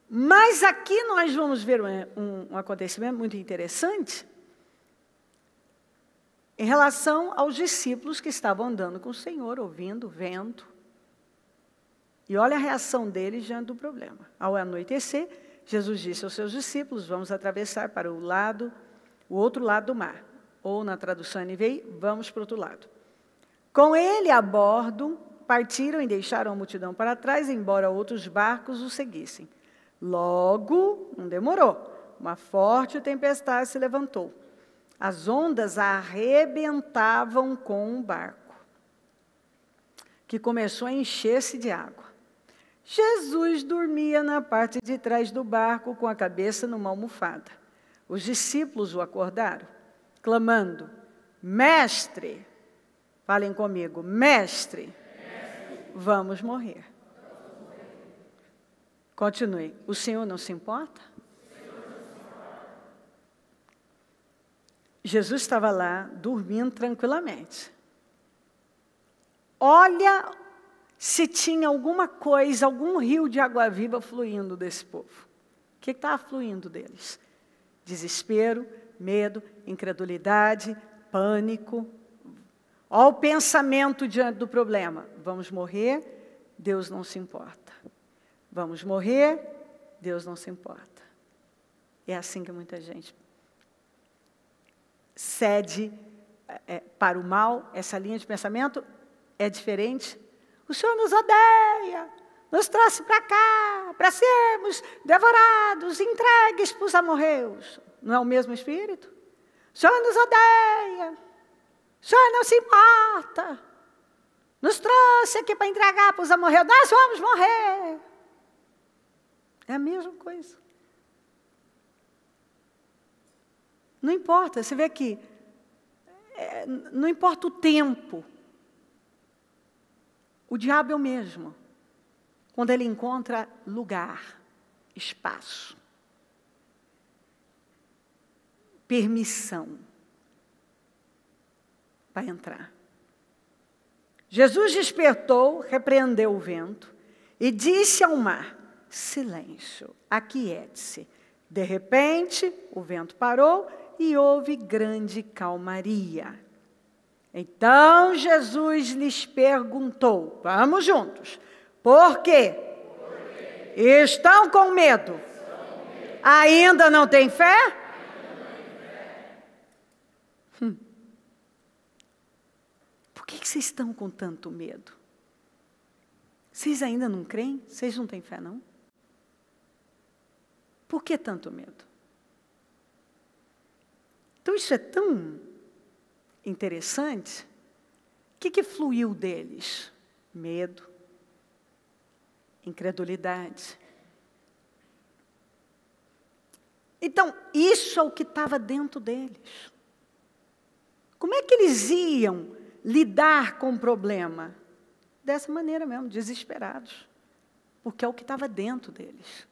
Mas aqui nós vamos ver um acontecimento muito interessante, em relação aos discípulos que estavam andando com o Senhor, ouvindo, vendo. E olha a reação deles diante do problema. Ao anoitecer, Jesus disse aos seus discípulos, vamos atravessar para o outro lado do mar. Ou, na tradução NVI, vamos para o outro lado. Com ele a bordo, partiram e deixaram a multidão para trás, embora outros barcos o seguissem. Logo, não demorou, uma forte tempestade se levantou. As ondas arrebentavam com o barco, que começou a encher-se de água. Jesus dormia na parte de trás do barco, com a cabeça numa almofada. Os discípulos o acordaram, clamando, Mestre, falem comigo, Mestre, vamos morrer. Continue, o Senhor não se importa? Jesus estava lá, dormindo tranquilamente. Olha, se tinha alguma coisa, algum rio de água viva fluindo desse povo. O que estava fluindo deles? Desespero, medo, incredulidade, pânico. Olha o pensamento diante do problema. Vamos morrer, Deus não se importa. Vamos morrer, Deus não se importa. É assim que muita gente cede para o mal. Essa linha de pensamento é diferente. O Senhor nos odeia, nos trouxe para cá, para sermos devorados, entregues para os amorreus. Não é o mesmo espírito? O Senhor nos odeia, o Senhor não se importa, nos trouxe aqui para entregar para os amorreus, nós vamos morrer. É a mesma coisa. Não importa, você vê que não importa o tempo, o diabo é o mesmo, quando ele encontra lugar, espaço, permissão para entrar. Jesus despertou, repreendeu o vento e disse ao mar: silêncio, aquiete-se. De repente, o vento parou e houve grande calmaria. Então Jesus lhes perguntou, vamos juntos, por quê? Estão com medo? Ainda não têm fé? Por que vocês estão com tanto medo? Vocês ainda não creem? Vocês não têm fé, não? Por que tanto medo? Então, isso é tão interessante. O que fluiu deles? Medo, incredulidade. Então, isso é o que estava dentro deles. Como é que eles iam lidar com o problema? Dessa maneira mesmo, desesperados. Porque é o que estava dentro deles.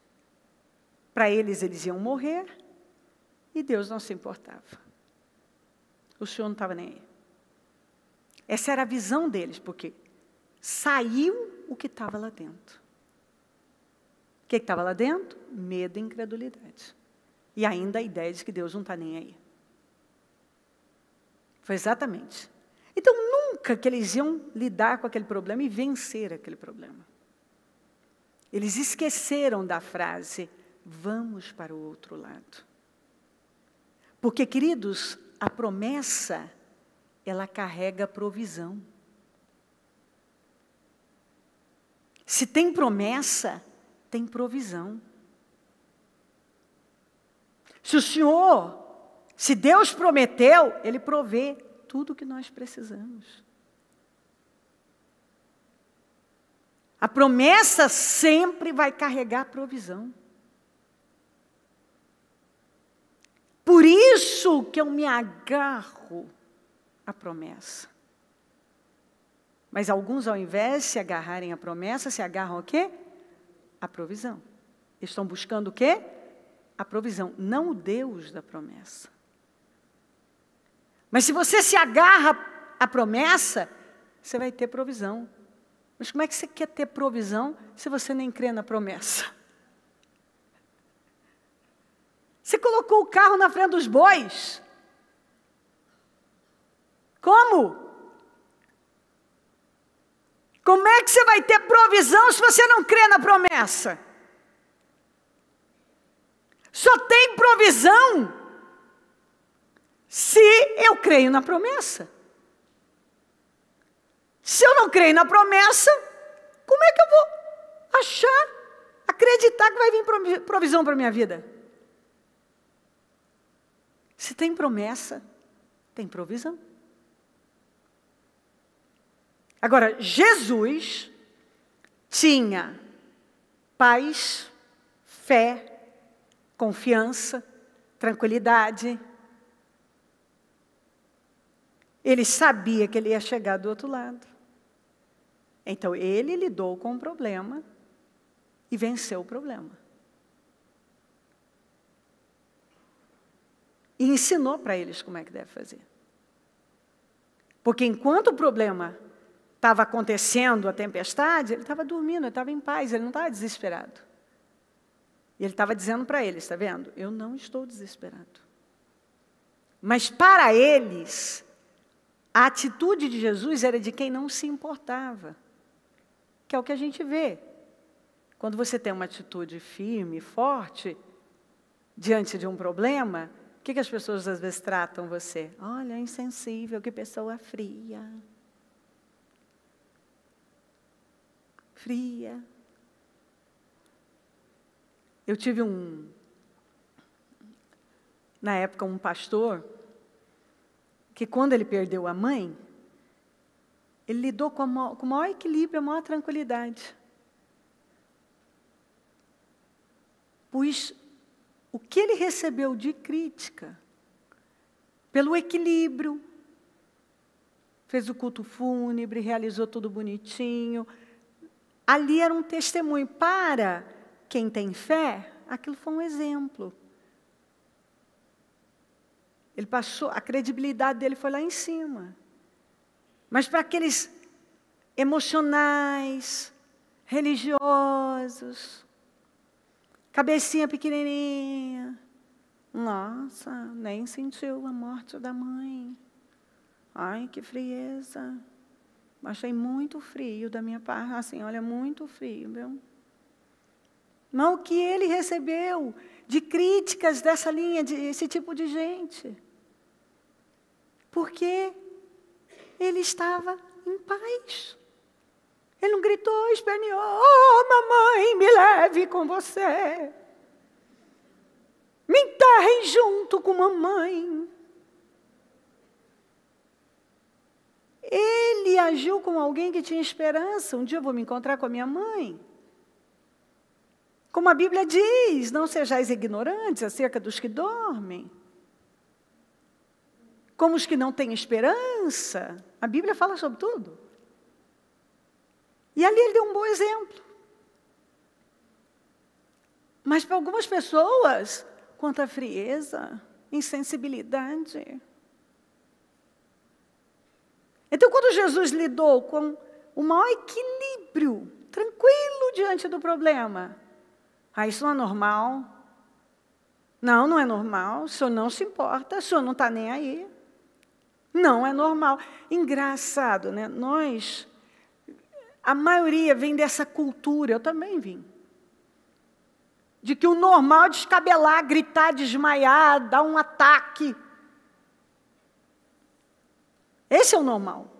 Para eles iam morrer e Deus não se importava. O Senhor não estava nem aí. Essa era a visão deles, porque saiu o que estava lá dentro. O que estava lá dentro? Medo e incredulidade. E ainda a ideia de que Deus não está nem aí. Foi exatamente. Então, nunca que eles iam lidar com aquele problema e vencer aquele problema. Eles esqueceram da frase, vamos para o outro lado. Porque, queridos, a promessa, ela carrega provisão. Se tem promessa, tem provisão. Se Deus prometeu, Ele provê tudo o que nós precisamos. A promessa sempre vai carregar provisão. Por isso que eu me agarro à promessa. Mas alguns, ao invés de se agarrarem à promessa, se agarram ao quê? À provisão. Estão buscando o quê? A provisão, não o Deus da promessa. Mas se você se agarra à promessa, você vai ter provisão. Mas como é que você quer ter provisão se você nem crê na promessa? Você colocou o carro na frente dos bois. Como? Como é que você vai ter provisão se você não crê na promessa? Só tem provisão se eu creio na promessa. Se eu não creio na promessa, como é que eu vou acreditar que vai vir provisão para a minha vida? Se tem promessa, tem provisão. Agora, Jesus tinha paz, fé, confiança, tranquilidade. Ele sabia que ele ia chegar do outro lado. Então, ele lidou com o problema e venceu o problema. E ensinou para eles como é que deve fazer. Porque enquanto o problema estava acontecendo a tempestade, ele estava dormindo, ele estava em paz, ele não estava desesperado. E ele estava dizendo para eles, está vendo? Eu não estou desesperado. Mas para eles, a atitude de Jesus era de quem não se importava. Que é o que a gente vê. Quando você tem uma atitude firme, forte, diante de um problema, o que as pessoas às vezes tratam você? Olha, insensível, que pessoa fria. Fria. Eu tive na época, um pastor, que quando ele perdeu a mãe, ele lidou com o maior equilíbrio, a maior tranquilidade. Pois o que ele recebeu de crítica, pelo equilíbrio, fez o culto fúnebre, realizou tudo bonitinho. Ali era um testemunho. Para quem tem fé, aquilo foi um exemplo. Ele passou, a credibilidade dele foi lá em cima. Mas para aqueles emocionais, religiosos, cabecinha pequenininha, nossa, nem sentiu a morte da mãe. Ai, que frieza. Achei muito frio da minha parte, assim, olha, muito frio, viu? Mas o que ele recebeu de críticas dessa linha, desse tipo de gente? Porque ele estava em paz. Ele não gritou, esperneou, oh, mamãe, me leve com você. Me enterrem junto com mamãe. Ele agiu como alguém que tinha esperança. Um dia eu vou me encontrar com a minha mãe. Como a Bíblia diz, não sejais ignorantes acerca dos que dormem. Como os que não têm esperança. A Bíblia fala sobre tudo. E ali ele deu um bom exemplo. Mas para algumas pessoas, quanta frieza, insensibilidade. Então, quando Jesus lidou com o maior equilíbrio, tranquilo diante do problema, isso não é normal. Não, não é normal. O senhor não se importa, o senhor não está nem aí. Não é normal. Engraçado, né? A maioria vem dessa cultura, eu também vim. De que o normal é descabelar, gritar, desmaiar, dar um ataque. Esse é o normal.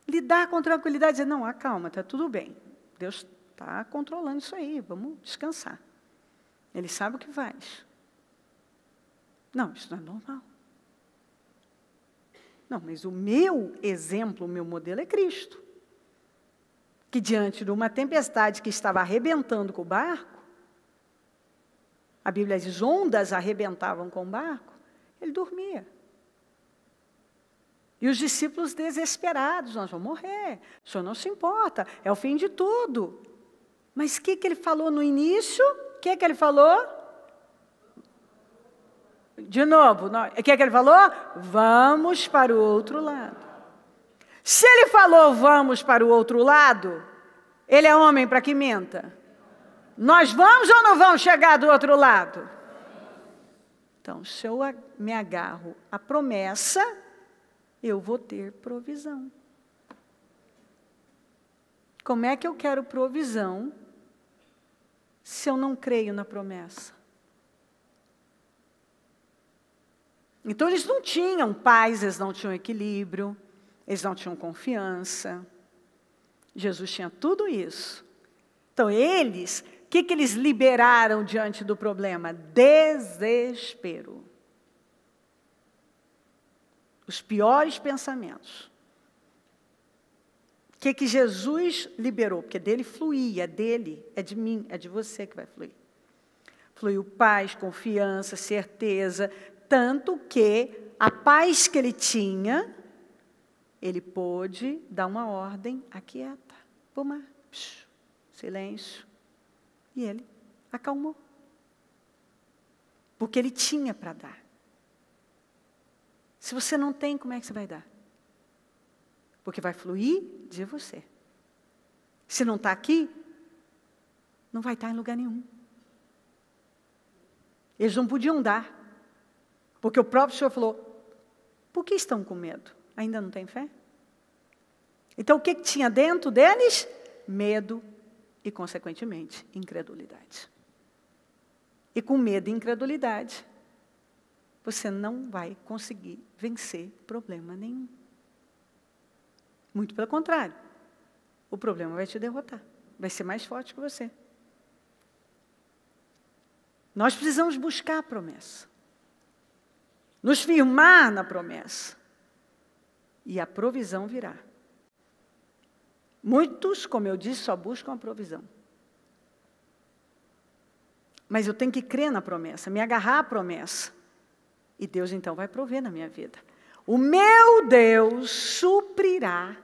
Lidar com tranquilidade, dizer, não, acalma, está tudo bem. Deus está controlando isso aí, vamos descansar. Ele sabe o que faz. Não, isso não é normal. Não, mas o meu exemplo, o meu modelo é Cristo. Que diante de uma tempestade que estava arrebentando com o barco, a Bíblia diz, ondas arrebentavam com o barco, ele dormia. E os discípulos desesperados, nós vamos morrer, o senhor não se importa, é o fim de tudo. Mas o que ele falou no início? O que ele falou? De novo, o que ele falou? Vamos para o outro lado. Se ele falou vamos para o outro lado, ele é homem para que minta? Nós vamos ou não vamos chegar do outro lado? Então, se eu me agarro à promessa, eu vou ter provisão. Como é que eu quero provisão se eu não creio na promessa? Então, eles não tinham paz, eles não tinham equilíbrio, eles não tinham confiança. Jesus tinha tudo isso. Então, eles, o que eles liberaram diante do problema? Desespero. Os piores pensamentos. O que Jesus liberou? Porque dele fluía, dele, é de mim, é de você que vai fluir. Fluiu paz, confiança, certeza, tanto que a paz que ele tinha, ele pôde dar uma ordem, aquieta, vamos lá, silêncio. E ele acalmou. Porque ele tinha para dar. Se você não tem, como é que você vai dar? Porque vai fluir de você. Se não está aqui, não vai estar em lugar nenhum. Eles não podiam dar. Porque o próprio Senhor falou, por que estão com medo? Ainda não tem fé? Então o que tinha dentro deles? Medo e, consequentemente, incredulidade. E com medo e incredulidade, você não vai conseguir vencer problema nenhum. Muito pelo contrário. O problema vai te derrotar. Vai ser mais forte que você. Nós precisamos buscar a promessa. Nos firmar na promessa. E a provisão virá. Muitos, como eu disse, só buscam a provisão. Mas eu tenho que crer na promessa, me agarrar à promessa. E Deus então vai prover na minha vida. O meu Deus suprirá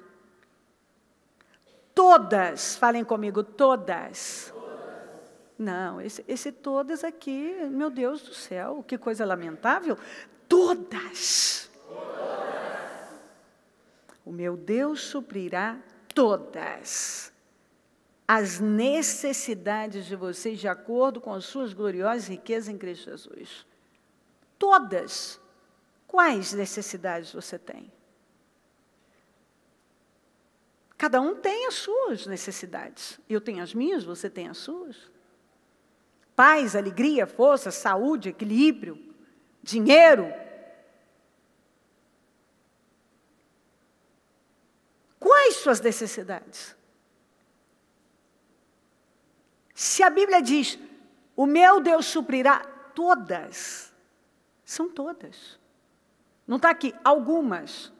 todas, falem comigo, todas. Não, esse todas aqui, meu Deus do céu, que coisa lamentável. Todas. O meu Deus suprirá todas as necessidades de vocês de acordo com as suas gloriosas riquezas em Cristo Jesus. Todas. Quais necessidades você tem? Cada um tem as suas necessidades. Eu tenho as minhas, você tem as suas. Paz, alegria, força, saúde, equilíbrio, dinheiro. Quais suas necessidades? Se a Bíblia diz, o meu Deus suprirá todas, são todas. Não está aqui, algumas.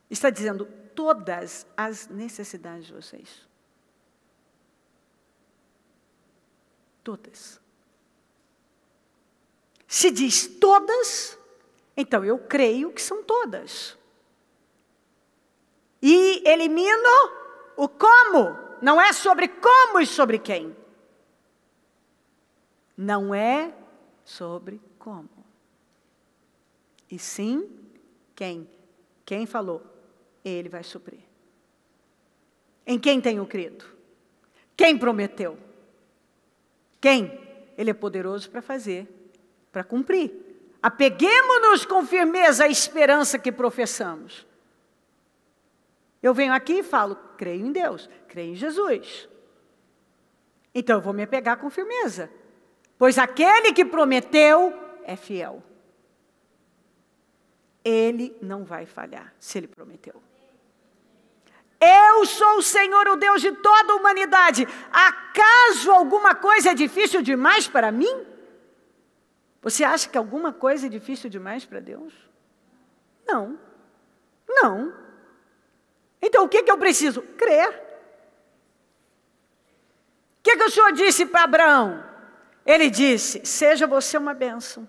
Está dizendo todas as necessidades de vocês. Todas. Se diz todas, então eu creio que são todas. E elimino o como. Não é sobre como e sobre quem. Não é sobre como. E sim, quem? Quem falou? Ele vai suprir. Em quem tenho crido? Quem prometeu? Quem? Ele é poderoso para fazer, para cumprir. Apeguemo-nos com firmeza à esperança que professamos. Eu venho aqui e falo, creio em Deus, creio em Jesus. Então eu vou me apegar com firmeza. Pois aquele que prometeu é fiel. Ele não vai falhar, se ele prometeu. Eu sou o Senhor, o Deus de toda a humanidade. Acaso alguma coisa é difícil demais para mim? Você acha que alguma coisa é difícil demais para Deus? Não. Não. Então, o que eu preciso? Crer. O que o Senhor disse para Abraão? Ele disse, seja você uma bênção.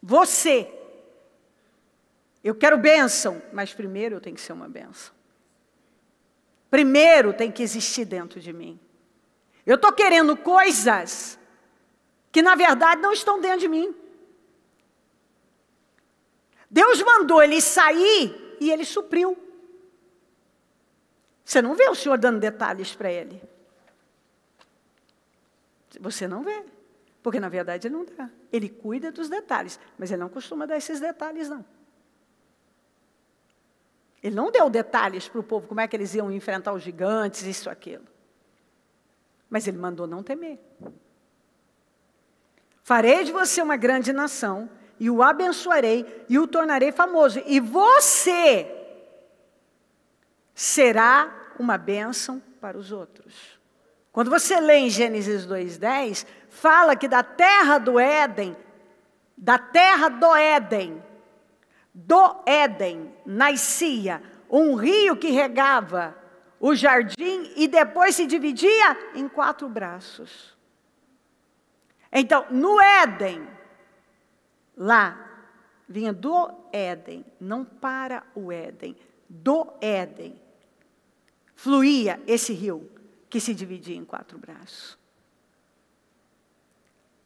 Você. Eu quero bênção, mas primeiro eu tenho que ser uma bênção. Primeiro tem que existir dentro de mim. Eu estou querendo coisas que, na verdade, não estão dentro de mim. Deus mandou ele sair e ele supriu. Você não vê o Senhor dando detalhes para ele. Você não vê. Porque, na verdade, ele não dá. Ele cuida dos detalhes, mas ele não costuma dar esses detalhes, não. Ele não deu detalhes para o povo, como é que eles iam enfrentar os gigantes, isso, aquilo. Mas ele mandou não temer. Farei de você uma grande nação, e o abençoarei, e o tornarei famoso. E você será uma bênção para os outros. Quando você lê em Gênesis 2:10, fala que da terra do Éden, do Éden, nascia um rio que regava o jardim e depois se dividia em 4 braços. Então, no Éden, lá, vinha do Éden, não para o Éden, do Éden, fluía esse rio que se dividia em 4 braços.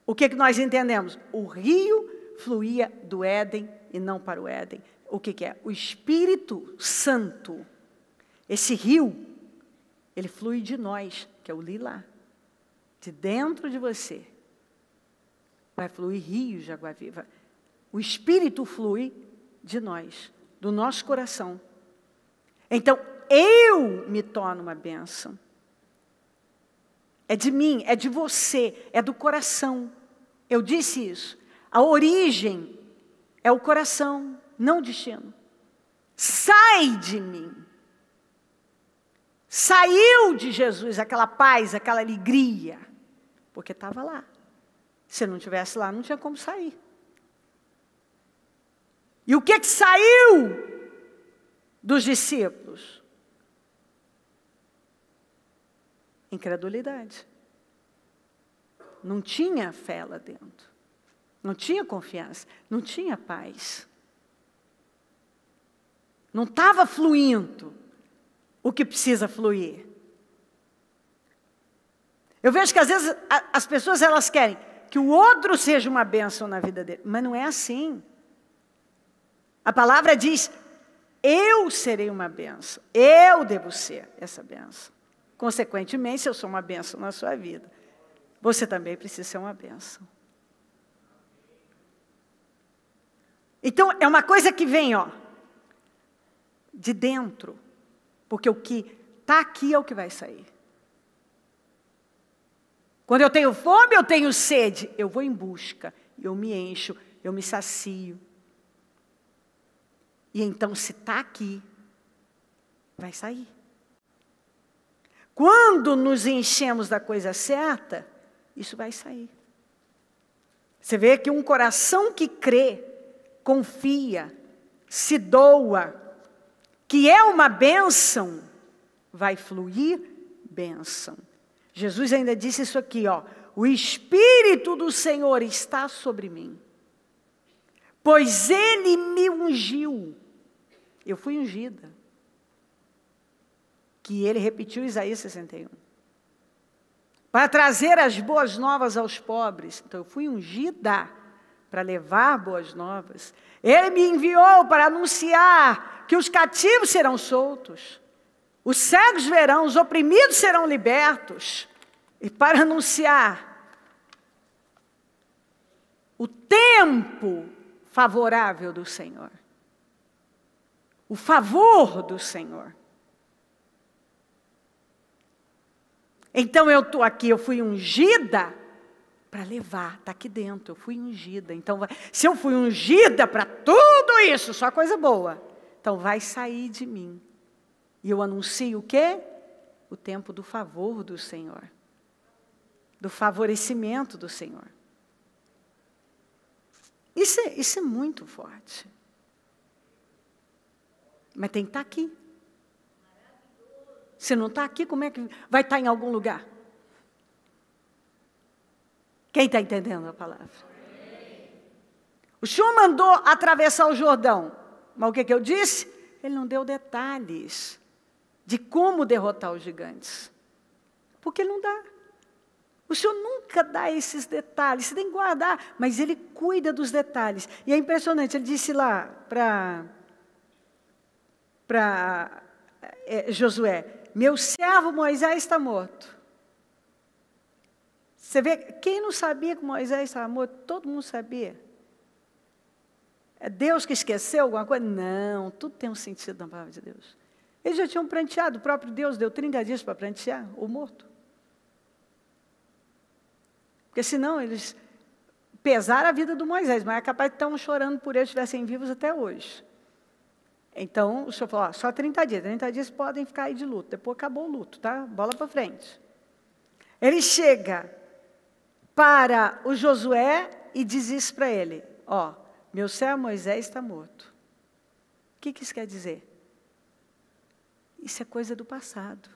O que nós entendemos? O rio fluía do Éden e não para o Éden. o que é? O Espírito Santo. Esse rio, ele flui de nós, que eu li lá. De dentro de você. Vai fluir rios de água viva. O Espírito flui de nós, do nosso coração. Então, eu me torno uma bênção. É de mim, é de você, é do coração. Eu disse isso. A origem é o coração, não o destino. Sai de mim. Saiu de Jesus aquela paz, aquela alegria, porque estava lá. Se não estivesse lá, não tinha como sair. E o que saiu dos discípulos? Incredulidade. Não tinha fé lá dentro. Não tinha confiança. Não tinha paz. Não estava fluindo o que precisa fluir. Eu vejo que às vezes as pessoas elas querem que o outro seja uma bênção na vida dele. Mas não é assim. A palavra diz, eu serei uma bênção. Eu devo ser essa bênção. Consequentemente, se eu sou uma bênção na sua vida, você também precisa ser uma bênção. Então, é uma coisa que vem, de dentro. Porque o que está aqui é o que vai sair. Quando eu tenho fome, eu tenho sede, eu vou em busca, eu me encho, eu me sacio. E então, se está aqui, vai sair. Quando nos enchemos da coisa certa, isso vai sair. Você vê que um coração que crê, confia, se doa, que é uma bênção, vai fluir bênção. Jesus ainda disse isso aqui, o Espírito do Senhor está sobre mim, pois Ele me ungiu. Eu fui ungida. Que Ele repetiu Isaías 61. Para trazer as boas novas aos pobres. Então eu fui ungida para levar boas novas. Ele me enviou para anunciar que os cativos serão soltos, os cegos verão, os oprimidos serão libertos, e para anunciar o tempo favorável do Senhor, o favor do Senhor. Então eu estou aqui, eu fui ungida para levar, está aqui dentro, eu fui ungida. Então, se eu fui ungida para tudo isso, só coisa boa, então vai sair de mim. E eu anuncio o quê? O tempo do favor do Senhor. Do favorecimento do Senhor. Isso é muito forte. Mas tem que estar aqui. Se não está aqui, como é que vai estar em algum lugar? Quem está entendendo a palavra? O Senhor mandou atravessar o Jordão. Mas o que eu disse? Ele não deu detalhes de como derrotar os gigantes. Porque Ele não dá. O Senhor nunca dá esses detalhes. Você tem que guardar. Mas Ele cuida dos detalhes. E é impressionante. Ele disse lá para Josué, meu servo Moisés está morto. Você vê, quem não sabia que Moisés estava morto? Todo mundo sabia. É Deus que esqueceu alguma coisa? Não, tudo tem um sentido na palavra de Deus. Eles já tinham pranteado, o próprio Deus deu 30 dias para prantear o morto. Porque senão eles pesaram a vida do Moisés, mas é capaz de estar chorando por eles estivessem vivos até hoje. Então, o Senhor falou, só 30 dias. 30 dias podem ficar aí de luto. Depois acabou o luto, tá? Bola para frente. Ele chega para o Josué e diz isso para ele. Meu servo Moisés está morto. O que isso quer dizer? Isso é coisa do passado.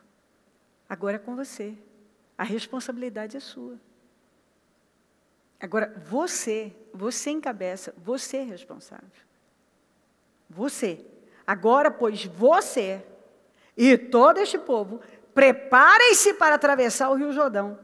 Agora é com você. A responsabilidade é sua. Agora, você encabeça, você é responsável. Você. Agora, pois, você e todo este povo, preparem-se para atravessar o Rio Jordão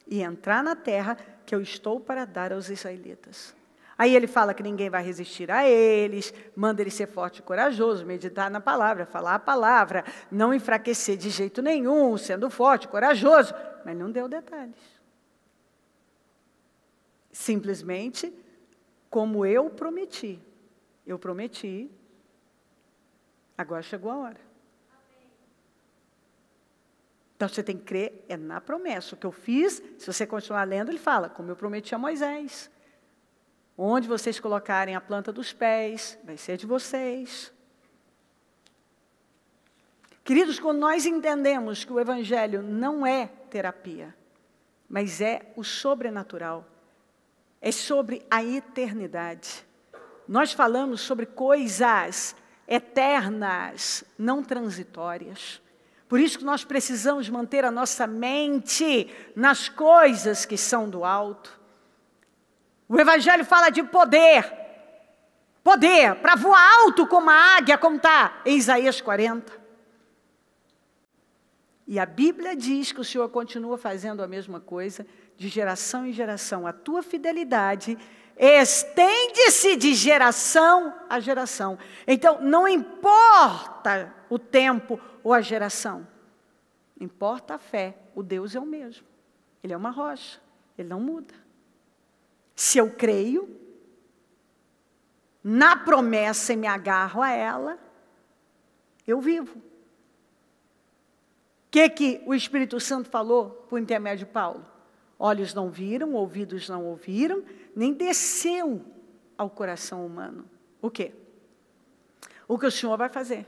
e entrar na terra que eu estou para dar aos israelitas. Aí ele fala que ninguém vai resistir a eles, manda ele ser forte e corajoso, meditar na palavra, falar a palavra, não enfraquecer de jeito nenhum, sendo forte e corajoso, mas não deu detalhes. Simplesmente, como eu prometi, agora chegou a hora. Então você tem que crer, é na promessa. O que eu fiz, se você continuar lendo, ele fala, como eu prometi a Moisés. Onde vocês colocarem a planta dos pés, vai ser de vocês. Queridos, quando nós entendemos que o Evangelho não é terapia, mas é o sobrenatural, é sobre a eternidade. Nós falamos sobre coisas eternas, não transitórias. Por isso que nós precisamos manter a nossa mente nas coisas que são do alto. O Evangelho fala de poder. Poder para voar alto como a águia, como está em Isaías 40. E a Bíblia diz que o Senhor continua fazendo a mesma coisa, de geração em geração. A tua fidelidade estende-se de geração a geração. Então, não importa o tempo ou a geração. Importa a fé. O Deus é o mesmo. Ele é uma rocha. Ele não muda. Se eu creio na promessa e me agarro a ela, eu vivo. O que o Espírito Santo falou por intermédio de Paulo? Olhos não viram, ouvidos não ouviram, nem desceu ao coração humano. O quê? O que o Senhor vai fazer.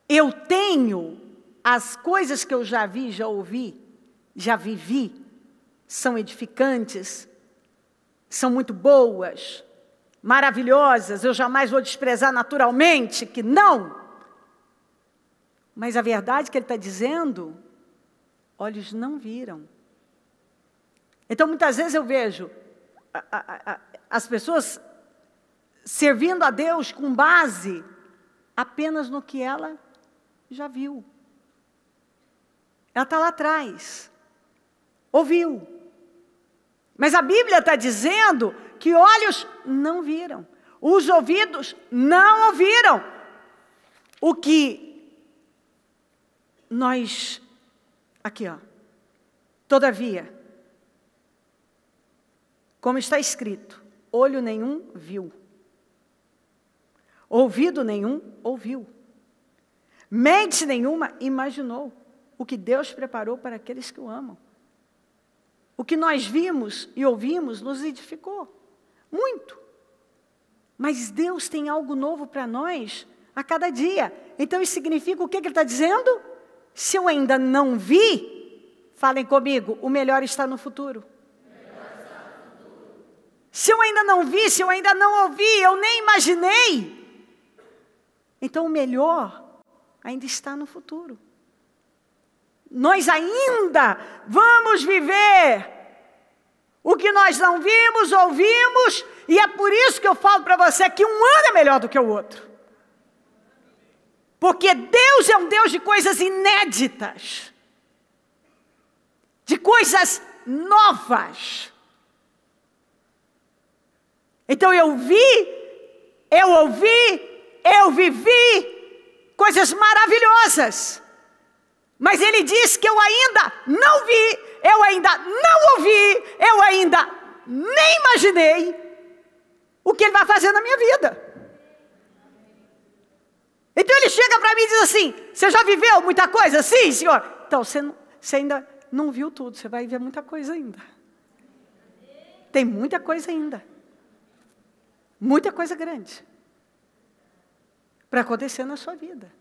Eu tenho as coisas que eu já vi, já ouvi, já vivi, são edificantes, são muito boas, maravilhosas, eu jamais vou desprezar naturalmente, que não. Mas a verdade que ele está dizendo, olhos não viram. Então, muitas vezes eu vejo as pessoas servindo a Deus com base apenas no que ela já viu. Ela está lá atrás, ouviu. Mas a Bíblia está dizendo que olhos não viram, os ouvidos não ouviram. O que nós, aqui ó, todavia, como está escrito, olho nenhum viu, ouvido nenhum ouviu, mente nenhuma imaginou o que Deus preparou para aqueles que o amam. O que nós vimos e ouvimos nos edificou, muito. Mas Deus tem algo novo para nós a cada dia. Então isso significa o que ele está dizendo? Se eu ainda não vi, falem comigo, o melhor está no futuro. Se eu ainda não vi, se eu ainda não ouvi, eu nem imaginei, então o melhor ainda está no futuro. Nós ainda vamos viver o que nós não vimos, ouvimos, e é por isso que eu falo para você que um ano é melhor do que o outro. Porque Deus é um Deus de coisas inéditas, de coisas novas. Então eu vi, eu ouvi, eu vivi coisas maravilhosas. Mas ele diz que eu ainda não vi, eu ainda não ouvi, eu ainda nem imaginei o que ele vai fazer na minha vida. Então ele chega para mim e diz assim, você já viveu muita coisa? Sim, senhor. Então você ainda não viu tudo, você vai ver muita coisa ainda. Tem muita coisa ainda. Muita coisa grande para acontecer na sua vida.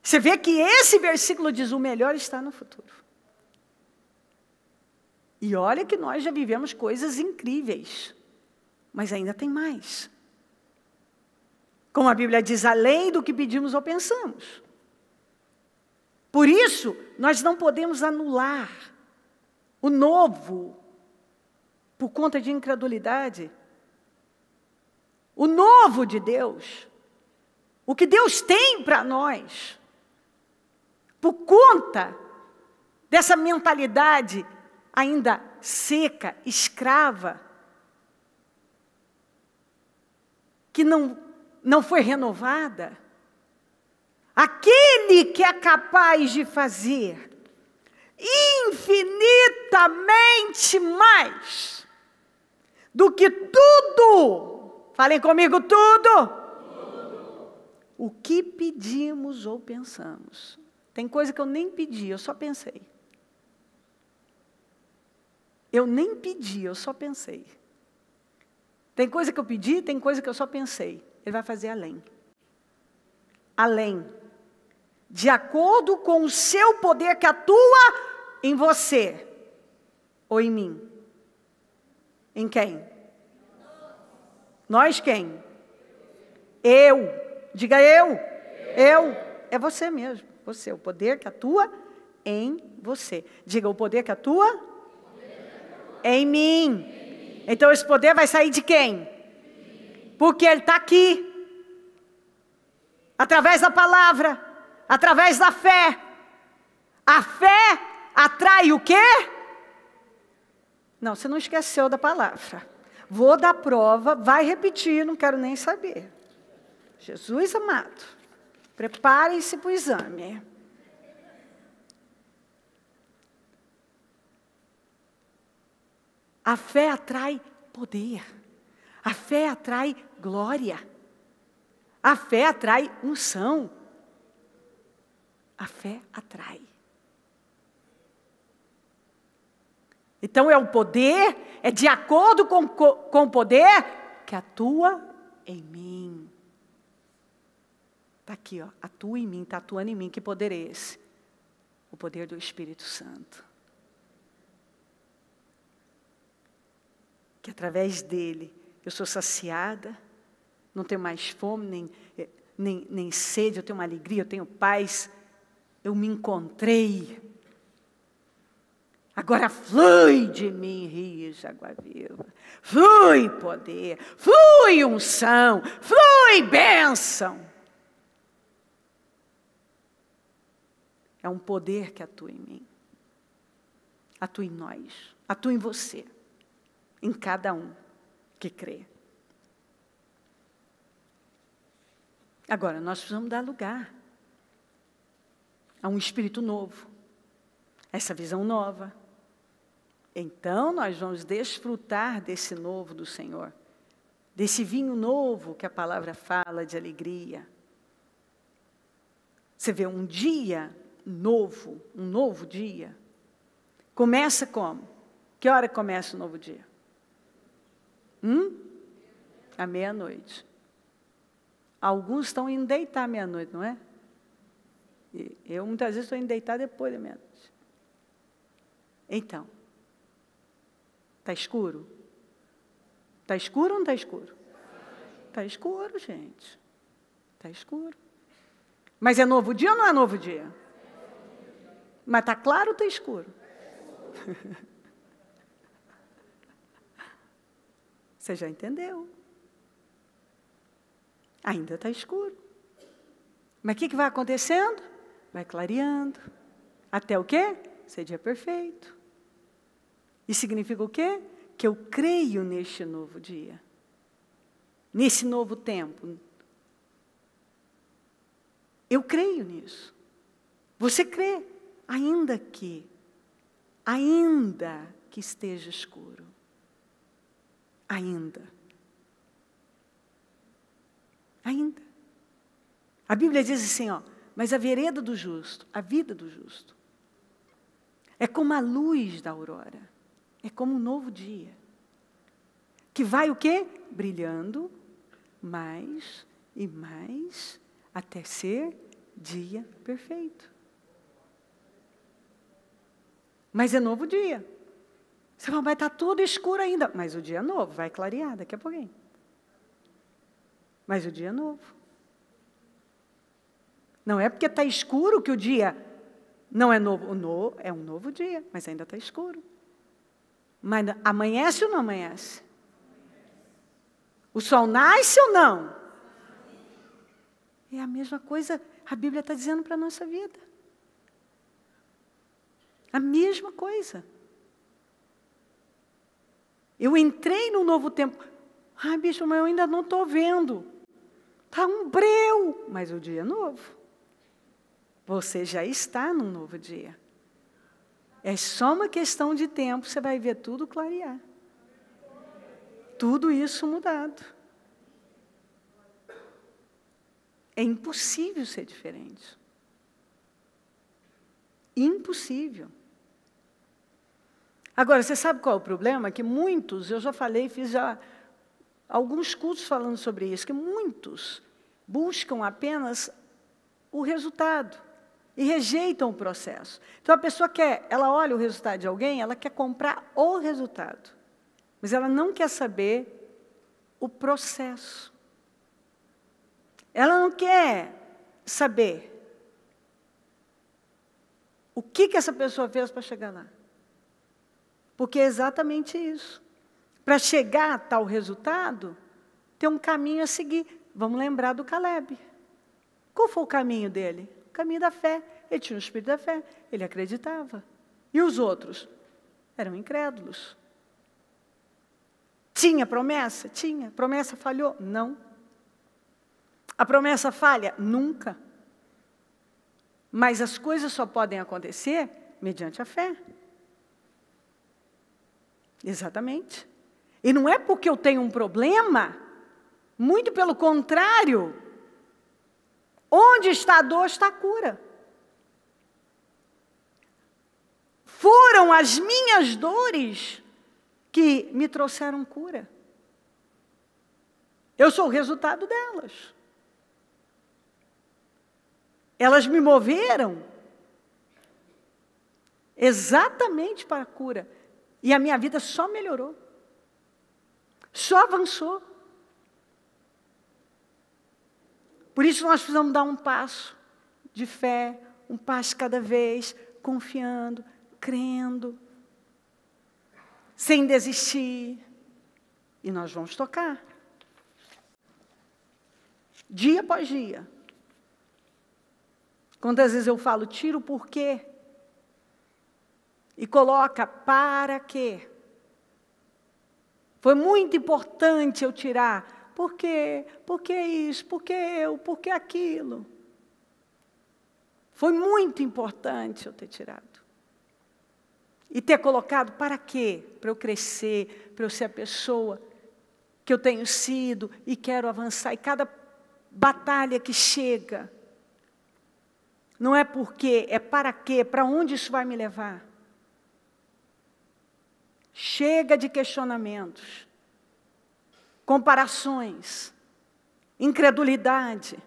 Você vê que esse versículo diz, o melhor está no futuro. E olha que nós já vivemos coisas incríveis, mas ainda tem mais. Como a Bíblia diz, além do que pedimos ou pensamos. Por isso, nós não podemos anular o novo por conta de incredulidade. O novo de Deus, o que Deus tem para nós, por conta dessa mentalidade ainda seca, escrava, que não foi renovada. Aquele que é capaz de fazer infinitamente mais do que tudo, falem comigo, tudo o que pedimos ou pensamos. Tem coisa que eu nem pedi, eu só pensei. Eu nem pedi, eu só pensei. Tem coisa que eu pedi, tem coisa que eu só pensei. Ele vai fazer além. Além. De acordo com o seu poder que atua em você. Ou em mim. Em quem? Nós quem? Eu. Diga eu. Eu. É você mesmo. Você. O poder que atua em você. Diga o poder que atua em mim. Então esse poder vai sair de quem? Porque ele está aqui. Através da palavra. Através da fé. A fé atrai o quê? Não, você não esqueceu da palavra. Vou dar prova, vai repetir, não quero nem saber. Jesus amado, preparem-se para o exame. A fé atrai poder. A fé atrai glória. A fé atrai unção. A fé atrai. Então é o poder, é de acordo com o poder que atua em mim. Está aqui, ó, atua em mim, está atuando em mim. Que poder é esse? O poder do Espírito Santo. Que através dele eu sou saciada, não tenho mais fome, nem sede, eu tenho uma alegria, eu tenho paz, eu me encontrei. Agora flui de mim rios de água viva, flui poder, flui unção, flui bênção. É um poder que atua em mim, atua em nós, atua em você, em cada um que crê. Agora, nós precisamos dar lugar a um espírito novo, a essa visão nova. Então, nós vamos desfrutar desse novo do Senhor, desse vinho novo que a palavra fala de alegria. Você vê um dia novo, um novo dia, começa como? Que hora começa o novo dia? À meia-noite. Alguns estão indo deitar à meia-noite, não é? E eu muitas vezes estou indo deitar depois da meia-noite. Então, está escuro? Está escuro ou não está escuro? Está escuro, gente. Está escuro. Mas é novo dia ou não é novo dia? Mas está claro ou está escuro? Você já entendeu? Ainda está escuro. Mas o que vai acontecendo? Vai clareando. Até o quê? Ser dia perfeito. E significa o quê? Que eu creio neste novo dia. Nesse novo tempo. Eu creio nisso. Você crê? Ainda que esteja escuro. Ainda. A Bíblia diz assim, ó, mas a vereda do justo, a vida do justo, é como a luz da aurora, é como um novo dia, que vai o quê? Brilhando mais e mais, até ser dia perfeito. Mas é novo dia. Você fala, vai estar tudo escuro ainda. Mas o dia é novo, vai clarear daqui a pouquinho. Mas o dia é novo. Não é porque está escuro que o dia não é novo. É um novo dia, mas ainda está escuro. Mas amanhece ou não amanhece? O sol nasce ou não? É a mesma coisa, a Bíblia está dizendo para a nossa vida. A mesma coisa. Eu entrei no novo tempo. Ai, bicho, mas eu ainda não estou vendo. Está um breu, mas o dia é novo. Você já está num novo dia. É só uma questão de tempo, você vai ver tudo clarear. Tudo isso mudado. É impossível ser diferente. Impossível. Agora, você sabe qual é o problema? Que muitos, eu já falei, fiz já alguns cultos falando sobre isso, que muitos buscam apenas o resultado e rejeitam o processo. Então, a pessoa ela olha o resultado de alguém, ela quer comprar o resultado, mas ela não quer saber o processo. Ela não quer saber o que essa pessoa fez para chegar lá. Porque é exatamente isso. Para chegar a tal resultado, tem um caminho a seguir. Vamos lembrar do Caleb. Qual foi o caminho dele? O caminho da fé. Ele tinha o espírito da fé, ele acreditava. E os outros? Eram incrédulos. Tinha promessa? Tinha. Promessa falhou? Não. A promessa falha? Nunca. Mas as coisas só podem acontecer mediante a fé. Exatamente. E não é porque eu tenho um problema, muito pelo contrário. Onde está a dor, está a cura. Foram as minhas dores que me trouxeram cura. Eu sou o resultado delas. Elas me moveram exatamente para a cura. E a minha vida só melhorou. Só avançou. Por isso nós precisamos dar um passo de fé, um passo cada vez, confiando, crendo, sem desistir. E nós vamos tocar. Dia após dia. Quantas vezes eu falo, tira o porquê e coloca para quê. Foi muito importante eu tirar. Por quê? Por que isso? Por que eu? Por que aquilo? Foi muito importante eu ter tirado. E ter colocado para quê? Para eu crescer, para eu ser a pessoa que eu tenho sido e quero avançar. E cada batalha que chega, não é porque, é para quê, para onde isso vai me levar. Chega de questionamentos, comparações, incredulidade.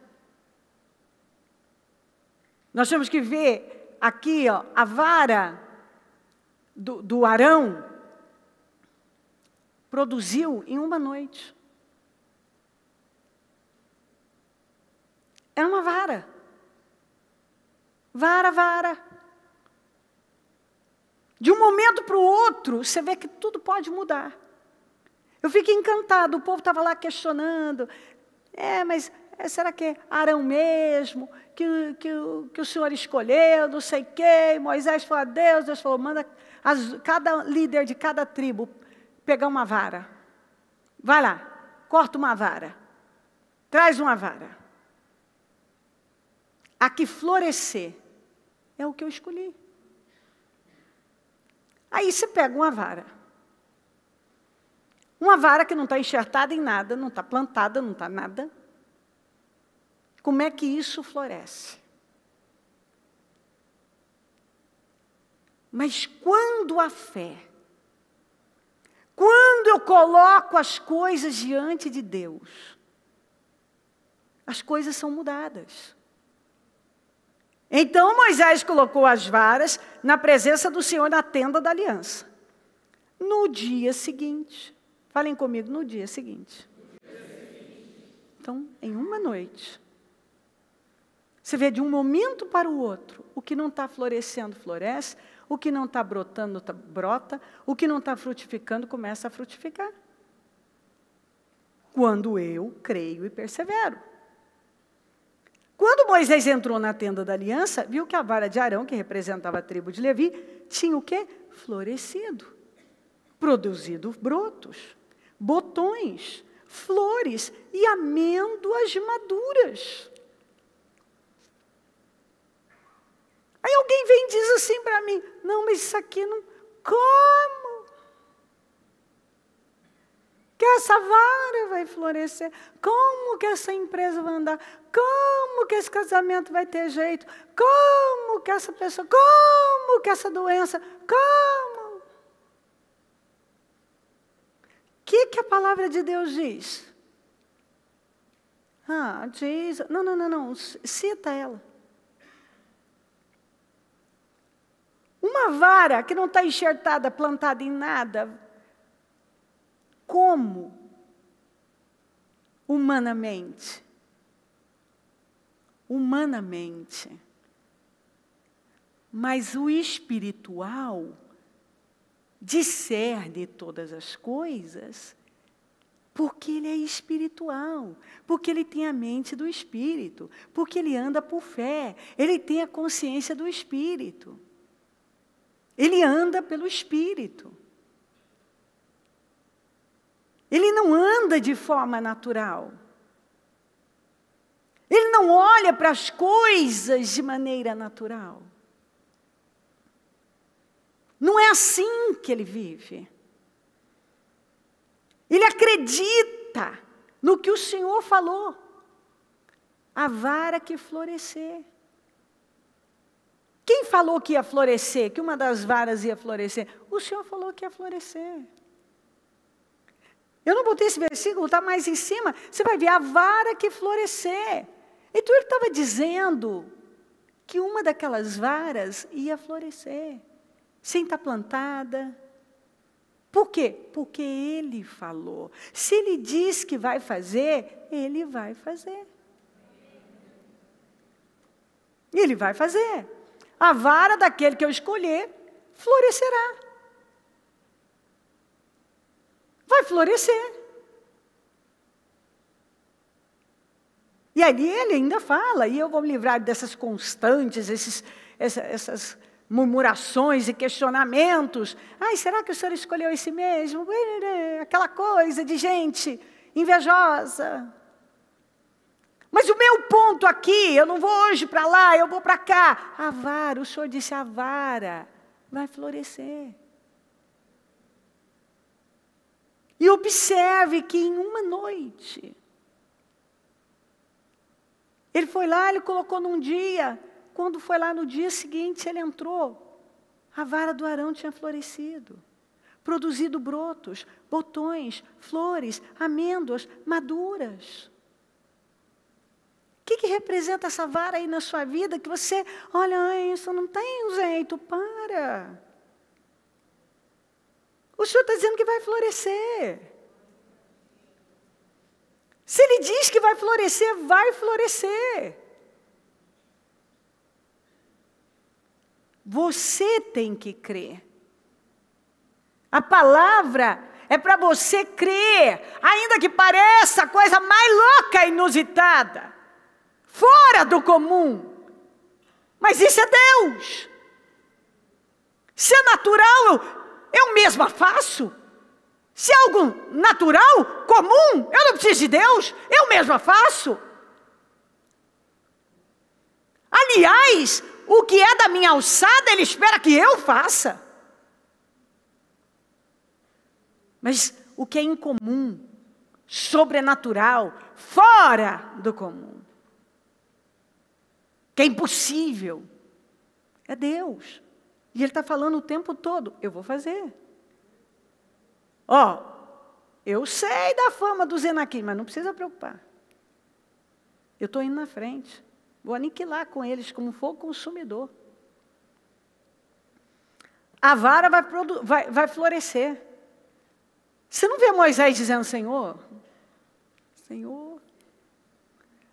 Nós temos que ver aqui, ó, a vara do Arão produziu em uma noite. Era uma vara. Vara. De um momento para o outro, você vê que tudo pode mudar. Eu fiquei encantado, o povo estava lá questionando. Mas será que é Arão mesmo? Que o Senhor escolheu, não sei quem. Moisés falou a Deus, Deus falou, manda cada líder de cada tribo pegar uma vara. Vai lá, corta uma vara. Traz uma vara. A que florescer é o que eu escolhi. Aí você pega uma vara. Uma vara que não está enxertada em nada, não está plantada, não está nada. Como é que isso floresce? Mas quando a fé, quando eu coloco as coisas diante de Deus, as coisas são mudadas. Então Moisés colocou as varas na presença do Senhor na tenda da aliança. No dia seguinte, falem comigo, no dia seguinte. Então, em uma noite, você vê de um momento para o outro, o que não está florescendo, floresce, o que não está brotando, brota, o que não está frutificando, começa a frutificar. Quando eu creio e persevero. Quando Moisés entrou na tenda da aliança, viu que a vara de Arão, que representava a tribo de Levi, tinha o quê? Florescido. produzido brotos, botões, flores e amêndoas maduras. Aí alguém vem e diz assim para mim, não, mas isso aqui não... Como? Que essa vara vai florescer? Como que essa empresa vai andar? Como que esse casamento vai ter jeito? Como que essa pessoa... Como que essa doença... Como? O que a palavra de Deus diz? Diz... Não. Cita ela. Uma vara que não está enxertada, plantada em nada, como? Humanamente. Mas o espiritual discerne todas as coisas, porque ele é espiritual, porque ele tem a mente do Espírito, porque ele anda por fé, ele tem a consciência do Espírito. Ele anda pelo Espírito. Ele não anda de forma natural. Ele não olha para as coisas de maneira natural. Não é assim que ele vive. Ele acredita no que o Senhor falou. A vara que florescer. Quem falou que ia florescer? Que uma das varas ia florescer? O Senhor falou que ia florescer. Eu não botei esse versículo, está mais em cima. Você vai ver a vara que florescer. Então ele estava dizendo que uma daquelas varas ia florescer, sem estar plantada. Por quê? Porque ele falou. Se ele diz que vai fazer, ele vai fazer. Ele vai fazer. A vara daquele que eu escolher florescerá. Vai florescer. E ali ele ainda fala, e eu vou me livrar dessas constantes, essas murmurações e questionamentos. Será que o Senhor escolheu esse mesmo? Aquela coisa de gente invejosa. Mas o meu ponto aqui, eu não vou hoje para lá, eu vou para cá. A vara, o Senhor disse, a vara vai florescer. E observe que em uma noite, ele foi lá, ele colocou num dia, quando foi lá no dia seguinte, ele entrou, a vara do Arão tinha florescido, produzido brotos, botões, flores, amêndoas maduras. O que representa essa vara aí na sua vida, que você, olha, isso não tem jeito, para. O Senhor está dizendo que vai florescer. Se Ele diz que vai florescer, vai florescer. Você tem que crer. A palavra é para você crer, ainda que pareça a coisa mais louca e inusitada, fora do comum. Mas isso é Deus. Se é natural, eu mesma faço. Se é algo natural, comum, eu não preciso de Deus, eu mesma faço. Aliás, o que é da minha alçada, Ele espera que eu faça. Mas o que é incomum, sobrenatural, fora do comum, que é impossível, é Deus. E Ele está falando o tempo todo, eu vou fazer. Eu sei da fama dos Enaquim, mas não precisa preocupar. Eu estou indo na frente. Vou aniquilar com eles como fogo consumidor. A vara vai florescer. Você não vê Moisés dizendo, Senhor,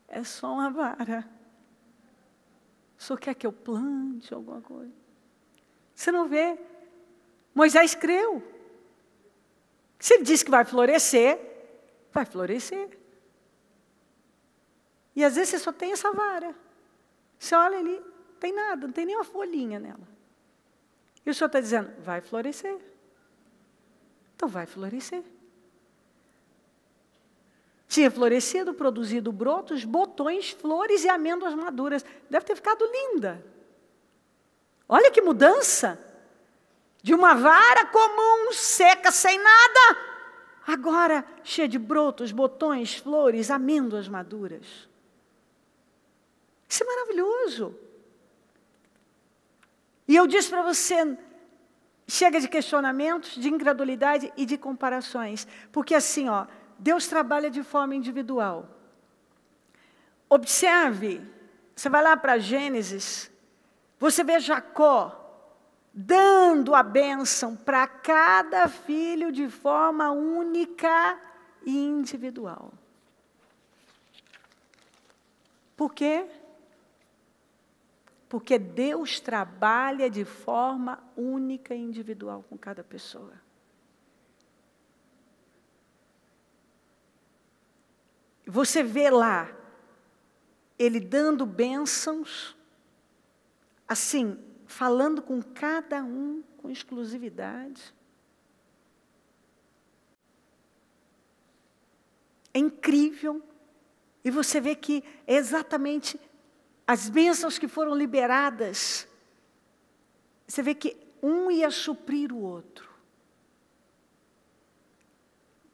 é só uma vara. O Senhor quer que eu plante alguma coisa? Você não vê? Moisés creu. Se ele diz que vai florescer, vai florescer. E às vezes você só tem essa vara. Você olha ali, não tem nada, não tem nem uma folhinha nela. E o Senhor está dizendo, vai florescer. Então vai florescer. Tinha florescido, produzido brotos, botões, flores e amêndoas maduras. Deve ter ficado linda. Olha que mudança. De uma vara comum, seca, sem nada, agora cheia de brotos, botões, flores, amêndoas maduras. Isso é maravilhoso. E eu disse para você, chega de questionamentos, de incredulidade e de comparações. Porque assim, ó, Deus trabalha de forma individual. Observe, você vai lá para Gênesis, você vê Jacó dando a bênção para cada filho de forma única e individual. Por quê? Porque Deus trabalha de forma única e individual com cada pessoa. Você vê lá, Ele dando bênçãos, assim, falando com cada um com exclusividade. É incrível. E você vê que é exatamente as bênçãos que foram liberadas, você vê que um ia suprir o outro.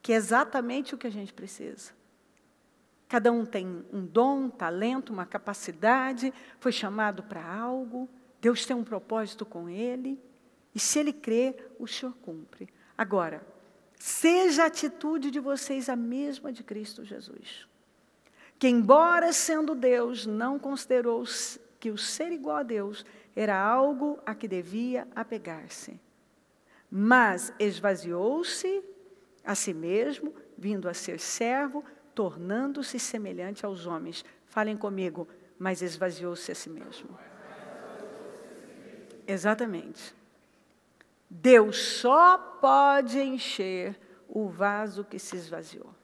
Que é exatamente o que a gente precisa. Cada um tem um dom, um talento, uma capacidade, foi chamado para algo, Deus tem um propósito com ele, e se ele crê, o Senhor cumpre. Agora, seja a atitude de vocês a mesma de Cristo Jesus, que embora sendo Deus, não considerou que o ser igual a Deus era algo a que devia apegar-se, mas esvaziou-se a si mesmo, vindo a ser servo, tornando-se semelhante aos homens. Falem comigo, mas esvaziou-se a si mesmo. Exatamente. Deus só pode encher o vaso que se esvaziou.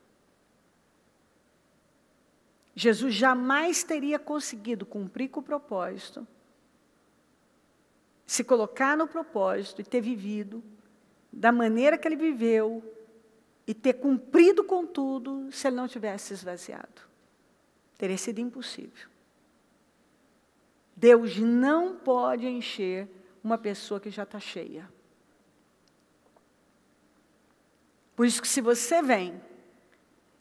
Jesus jamais teria conseguido cumprir com o propósito, se colocar no propósito e ter vivido da maneira que ele viveu e ter cumprido com tudo se ele não tivesse esvaziado. Teria sido impossível. Deus não pode encher uma pessoa que já está cheia. Por isso que se você vem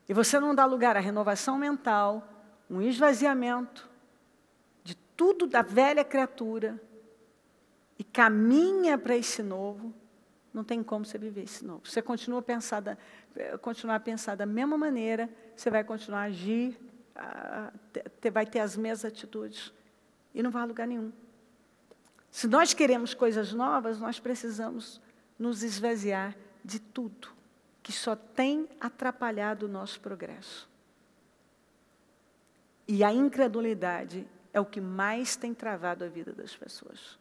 e você não dá lugar à renovação mental, um esvaziamento de tudo da velha criatura e caminha para esse novo, não tem como você viver esse novo. Você continuar a pensar da mesma maneira, você vai continuar a agir, vai ter as mesmas atitudes e não vai a lugar nenhum. Se nós queremos coisas novas, nós precisamos nos esvaziar de tudo que só tem atrapalhado o nosso progresso. E a incredulidade é o que mais tem travado a vida das pessoas.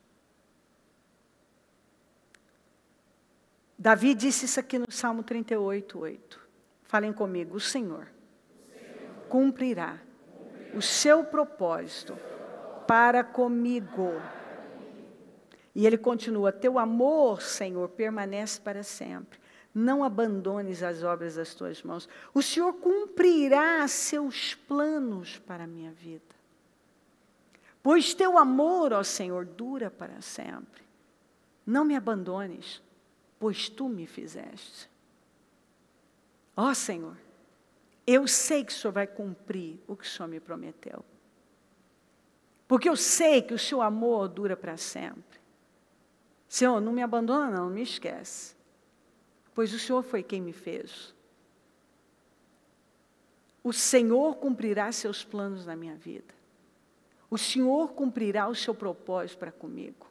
Davi disse isso aqui no Salmo 38:8. Falem comigo, o Senhor cumprirá o seu propósito para comigo. E ele continua, teu amor, Senhor, permanece para sempre. Não abandones as obras das tuas mãos. O Senhor cumprirá seus planos para a minha vida. Pois teu amor, ó Senhor, dura para sempre. Não me abandones, pois tu me fizeste. Ó Senhor, eu sei que o Senhor vai cumprir o que o Senhor me prometeu. Porque eu sei que o seu amor dura para sempre. Senhor, não me abandona não me esquece. Pois o Senhor foi quem me fez. O Senhor cumprirá seus planos na minha vida. O Senhor cumprirá o seu propósito para comigo.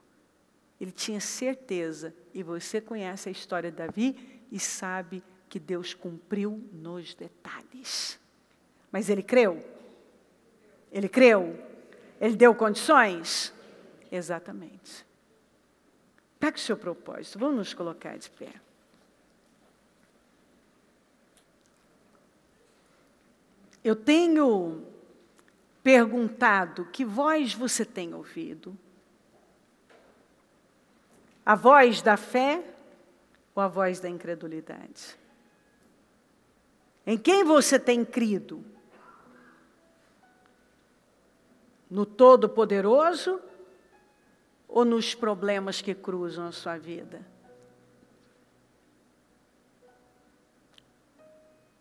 Ele tinha certeza, e você conhece a história de Davi, e sabe que Deus cumpriu nos detalhes. Mas ele creu? Ele creu? Ele deu condições? Exatamente. Pegue o seu propósito, vamos nos colocar de pé. Eu tenho perguntado, que voz você tem ouvido? A voz da fé ou a voz da incredulidade? Em quem você tem crido? No Todo-Poderoso ou nos problemas que cruzam a sua vida?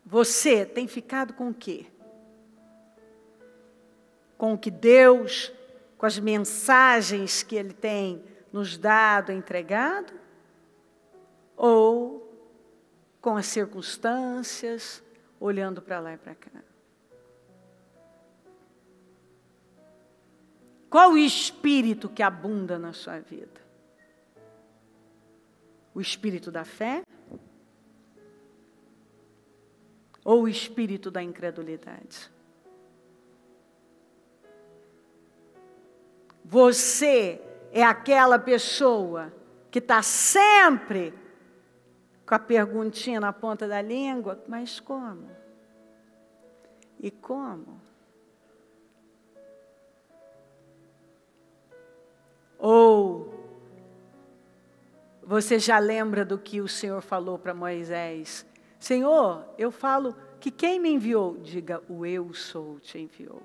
Você tem ficado com o quê? Com o que Deus, com as mensagens que Ele tem nos dado, entregado? Ou com as circunstâncias, olhando para lá e para cá? Qual o espírito que abunda na sua vida? O espírito da fé? Ou o espírito da incredulidade? Você é aquela pessoa que está sempre com a perguntinha na ponta da língua, mas como? E como? Ou você já lembra do que o Senhor falou para Moisés? Senhor, eu falo que quem me enviou? Diga, o eu sou te enviou.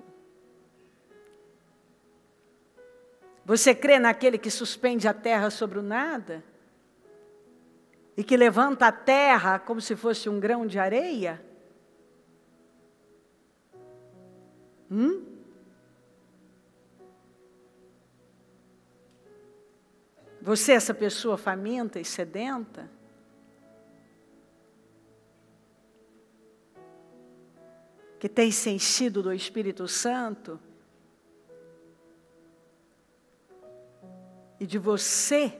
Você crê naquele que suspende a terra sobre o nada? E que levanta a terra como se fosse um grão de areia? Você é essa pessoa faminta e sedenta? Que tem se enchido do Espírito Santo? E de você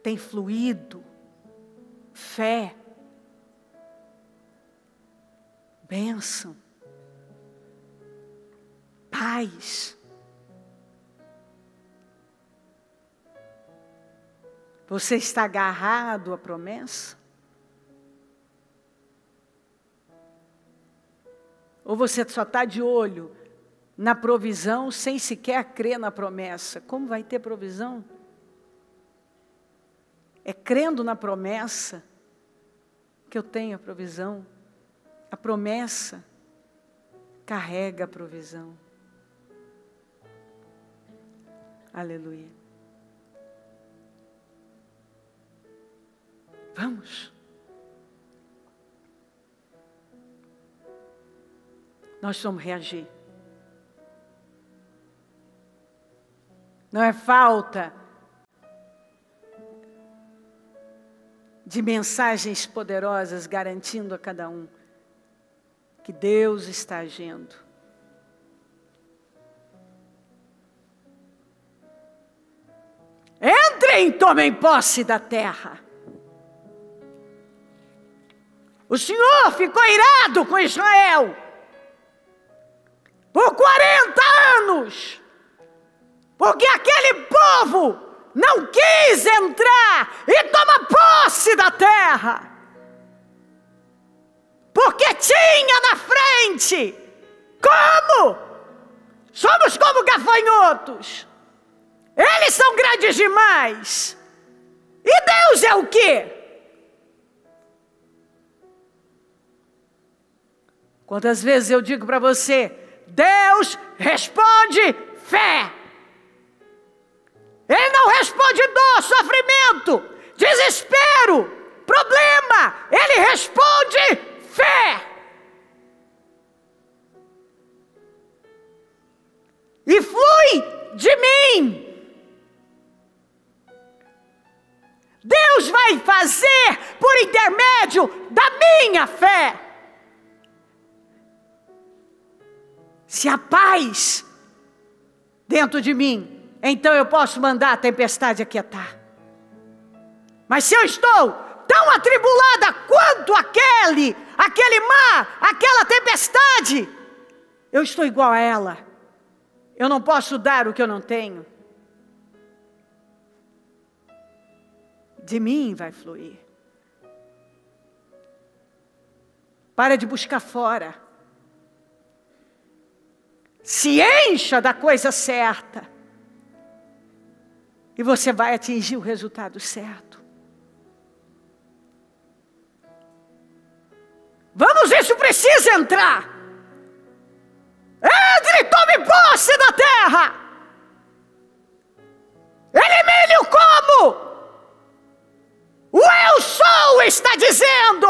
tem fluído fé, bênção, paz. Você está agarrado à promessa? Ou você só está de olho na provisão sem sequer crer na promessa? Como vai ter provisão? É crendo na promessa que eu tenho a provisão. A promessa carrega a provisão. Aleluia. Vamos. Nós vamos reagir. Não é falta de mensagens poderosas garantindo a cada um que Deus está agindo. Entrem, tomem posse da terra. O Senhor ficou irado com Israel por 40 anos, porque aquele povo não quis entrar e tomar posse da terra, porque tinha na frente, como? Somos como gafanhotos, eles são grandes demais, e Deus é o quê? Quantas vezes eu digo para você, Deus responde fé. Ele não responde dor, sofrimento, desespero, problema. Ele responde fé. E flui de mim. Deus vai fazer por intermédio da minha fé. Se há paz dentro de mim, então eu posso mandar a tempestade aquietar. Mas se eu estou tão atribulada quanto aquele mar, aquela tempestade, eu estou igual a ela. Eu não posso dar o que eu não tenho. De mim vai fluir. Para de buscar fora. Se encha da coisa certa. E você vai atingir o resultado certo. Vamos, isso precisa entrar. Entre e tome posse da terra. Elimine o como. O eu sou está dizendo: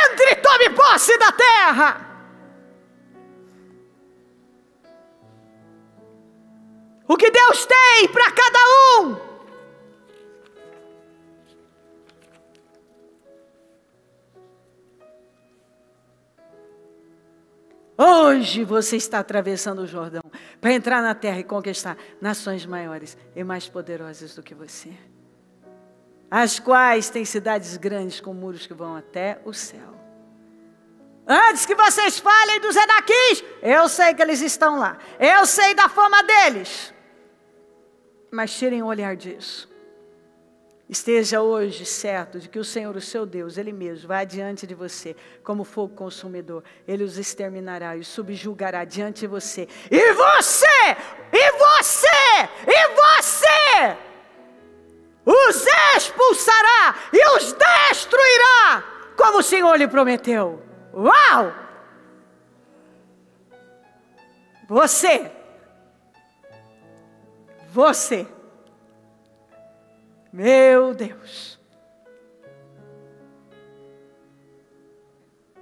entre e tome posse da terra. O que Deus tem para cada um. Hoje você está atravessando o Jordão para entrar na terra e conquistar nações maiores e mais poderosas do que você, as quais têm cidades grandes com muros que vão até o céu. Antes que vocês falem dos Enaquins, eu sei que eles estão lá, eu sei da fama deles, mas tirem o olhar disso. Esteja hoje certo de que o Senhor, o seu Deus, Ele mesmo, vai adiante de você como fogo consumidor. Ele os exterminará e subjugará diante de você. E você, os expulsará e os destruirá, como o Senhor lhe prometeu. Uau! Você, meu Deus,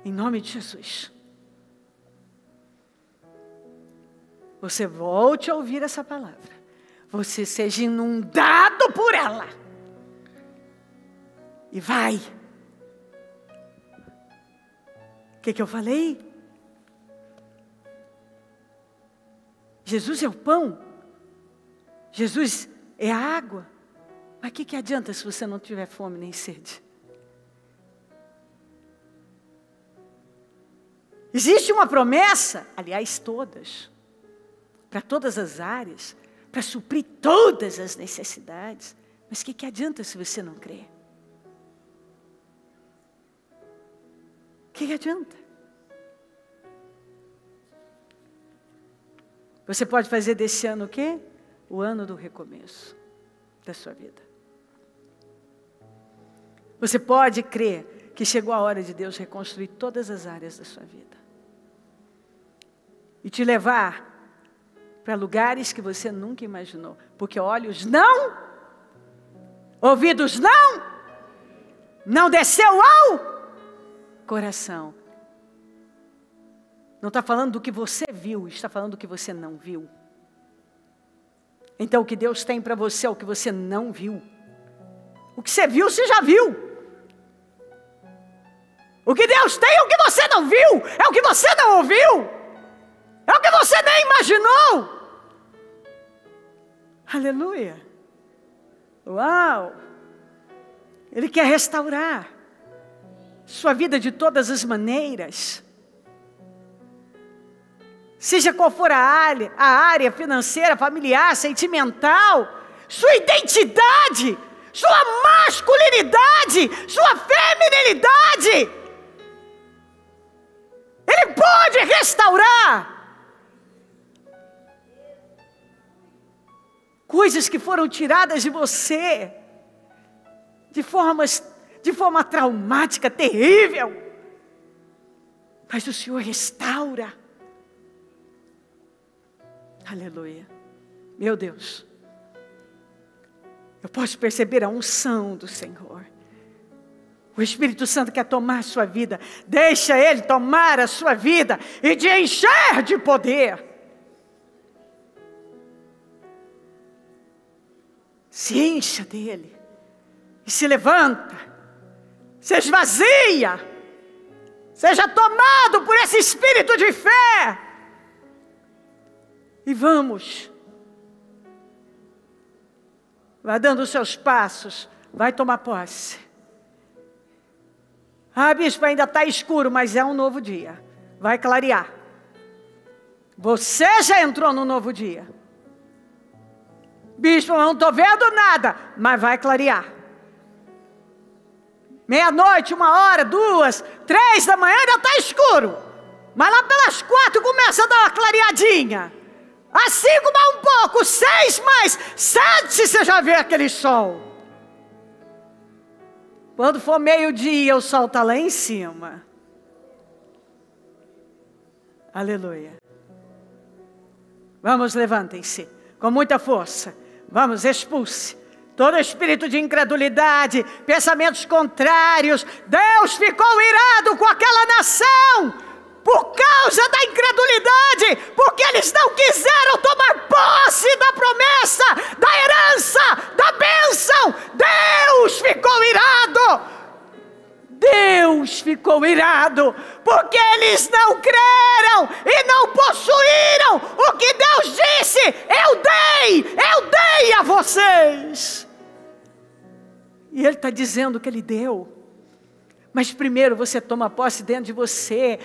em nome de Jesus, você volte a ouvir essa palavra, você seja inundado por ela, e vai. O que eu falei? Jesus é o pão, Jesus é a água. Mas o que adianta se você não tiver fome nem sede? Existe uma promessa, aliás, todas, para todas as áreas, para suprir todas as necessidades. Mas o que adianta se você não crê? O que adianta? Você pode fazer desse ano o quê? O ano do recomeço da sua vida. Você pode crer que chegou a hora de Deus reconstruir todas as áreas da sua vida. E te levar para lugares que você nunca imaginou. Porque olhos não, ouvidos não desceu ao coração. Não está falando do que você viu, está falando do que você não viu. Então o que Deus tem para você é o que você não viu. O que você viu, você já viu. O que Deus tem é o que você não viu, é o que você não ouviu, é o que você nem imaginou. Aleluia. Uau. Ele quer restaurar sua vida de todas as maneiras. Seja qual for a área financeira, familiar, sentimental, sua identidade, sua masculinidade, sua feminilidade. Ele pode restaurar coisas que foram tiradas de você de forma traumática, terrível. Mas o Senhor restaura. Aleluia. Meu Deus, eu posso perceber a unção do Senhor. O Espírito Santo quer tomar a sua vida. Deixa Ele tomar a sua vida e te encher de poder. Se encha dEle e se levanta. Se esvazia. Seja tomado por esse espírito de fé. E vamos. Vai dando os seus passos. Vai tomar posse. Ah, bispo, ainda está escuro, mas é um novo dia. Vai clarear. Você já entrou no novo dia. Bispo, eu não estou vendo nada, mas vai clarear. Meia-noite, 1h, 2h, 3 da manhã ainda está escuro. Mas lá pelas 4 começa a dar uma clareadinha. a 5 mais um pouco, 6 mais 7, você já vê aquele sol. Quando for meio-dia, o sol está lá em cima. Aleluia. Vamos, levantem-se com muita força. Vamos, expulse todo espírito de incredulidade, pensamentos contrários. Deus ficou irado com aquela nação por causa da incredulidade, porque eles não quiseram tomar posse da promessa, da herança, da bênção. Deus ficou irado. Deus ficou irado, porque eles não creram e não possuíram o que Deus disse: eu dei a vocês. E Ele está dizendo que Ele deu, mas primeiro você toma posse dentro de você.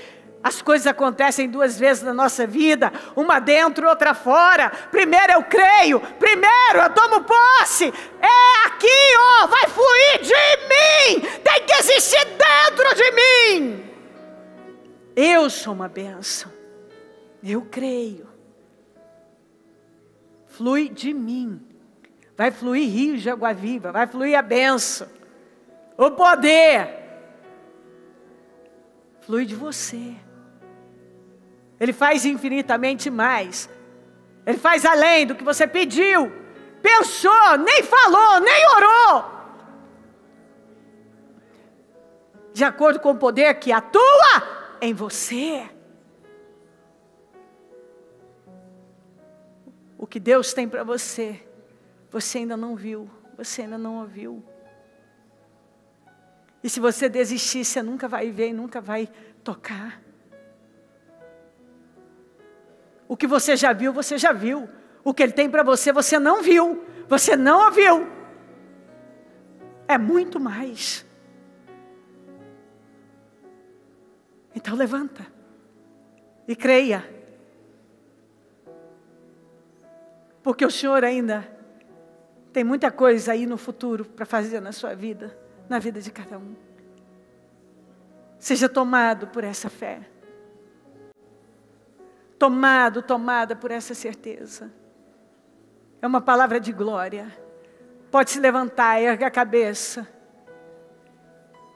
As coisas acontecem 2 vezes na nossa vida, uma dentro, outra fora. Primeiro eu creio, primeiro eu tomo posse. É aqui, ó, vai fluir de mim, tem que existir dentro de mim. Eu sou uma bênção, eu creio. Flui de mim, vai fluir rios de água viva, vai fluir a bênção, o poder. Flui de você. Ele faz infinitamente mais. Ele faz além do que você pediu, pensou, nem falou, nem orou. De acordo com o poder que atua em você. O que Deus tem para você, você ainda não viu, você ainda não ouviu. E se você desistir, você nunca vai ver e nunca vai tocar. O que você já viu, você já viu. O que Ele tem para você, você não viu, você não ouviu. É muito mais. Então levanta e creia. Porque o Senhor ainda tem muita coisa aí no futuro para fazer na sua vida, na vida de cada um. Seja tomado por essa fé. Tomada por essa certeza. É uma palavra de glória. Pode se levantar, erga a cabeça.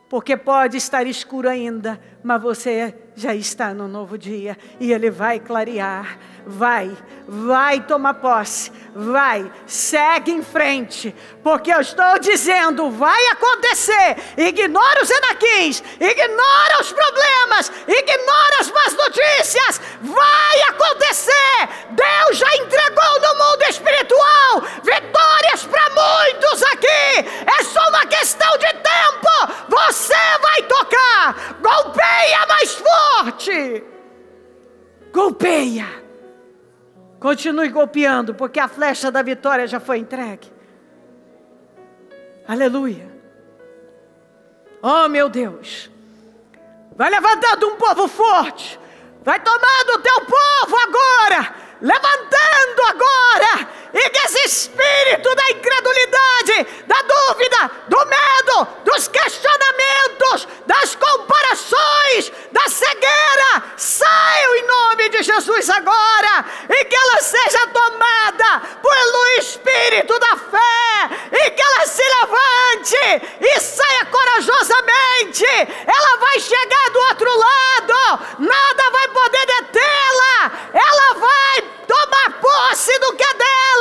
Porque pode estar escuro ainda, mas você já está no novo dia. E Ele vai clarear. Vai tomar posse. Vai, segue em frente. Porque eu estou dizendo, vai acontecer. Ignora os enaquins, ignora os problemas, ignora as más notícias. Vai acontecer. Deus já entregou no mundo espiritual vitórias para muitos aqui. É só uma questão de tempo. Você vai tocar. Golpeia mais forte. Golpeia. Continue golpeando, porque a flecha da vitória já foi entregue. Aleluia. Oh, meu Deus. Vai levantando um povo forte. Vai tomando o teu povo agora. Levantando agora. E que esse espírito da incredulidade, da dúvida, do medo, dos questionamentos, das comparações, da cegueira, saiam em nome de Jesus agora. E que ela seja tomada pelo espírito da fé. E que ela se levante e saia corajosamente. Ela vai chegar do outro lado. Nada vai poder detê-la. Ela vai tomar posse do que é dela.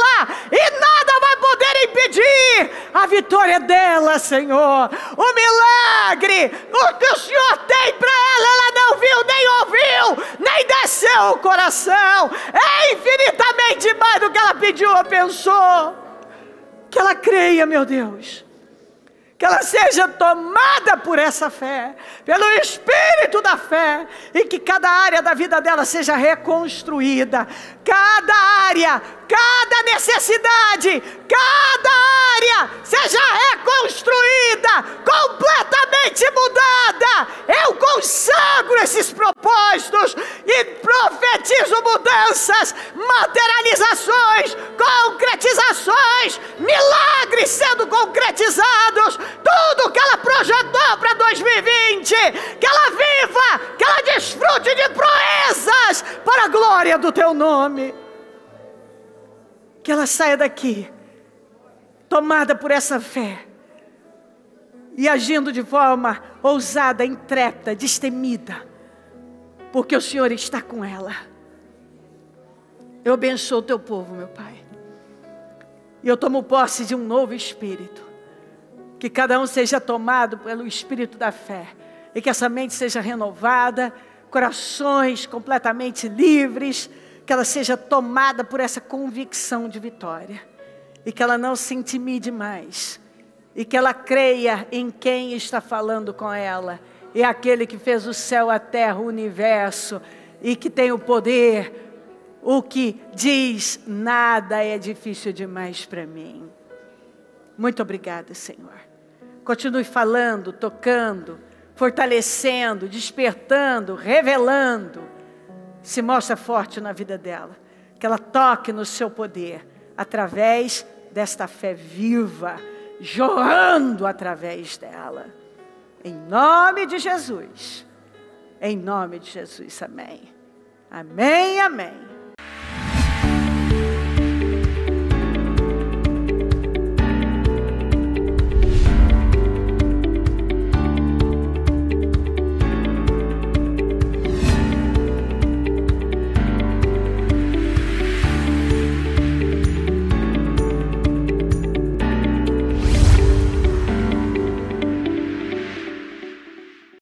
E nada vai poder impedir a vitória dela, Senhor. O milagre, o que o Senhor tem para ela não viu, nem ouviu, nem desceu o coração. É infinitamente mais do que ela pediu ou pensou. Que ela creia, meu Deus. Que ela seja tomada por essa fé, pelo espírito da fé, e que cada área da vida dela seja reconstruída. Cada área, cada necessidade, cada área seja reconstruída, completamente mudada. Eu consagro esses propósitos e profetizo mudanças, materializações, concretizações, milagres sendo concretizados. Tudo que ela projetou para 2020, que ela viva, que ela desfrute de proezas para a glória do teu nome. Que ela saia daqui, tomada por essa fé, e agindo de forma ousada, intrépida, destemida, porque o Senhor está com ela. Eu abençoo o teu povo, meu Pai. E eu tomo posse de um novo espírito. Que cada um seja tomado pelo espírito da fé. E que essa mente seja renovada, corações completamente livres, que ela seja tomada por essa convicção de vitória. E que ela não se intimide mais. E que ela creia em quem está falando com ela. É aquele que fez o céu, a terra, o universo. E que tem o poder. O que diz, nada é difícil demais para mim. Muito obrigada, Senhor. Continue falando, tocando, fortalecendo, despertando, revelando. Se mostra forte na vida dela. Que ela toque no seu poder, através desta fé viva, jorrando através dela. Em nome de Jesus. Em nome de Jesus, amém. Amém, amém.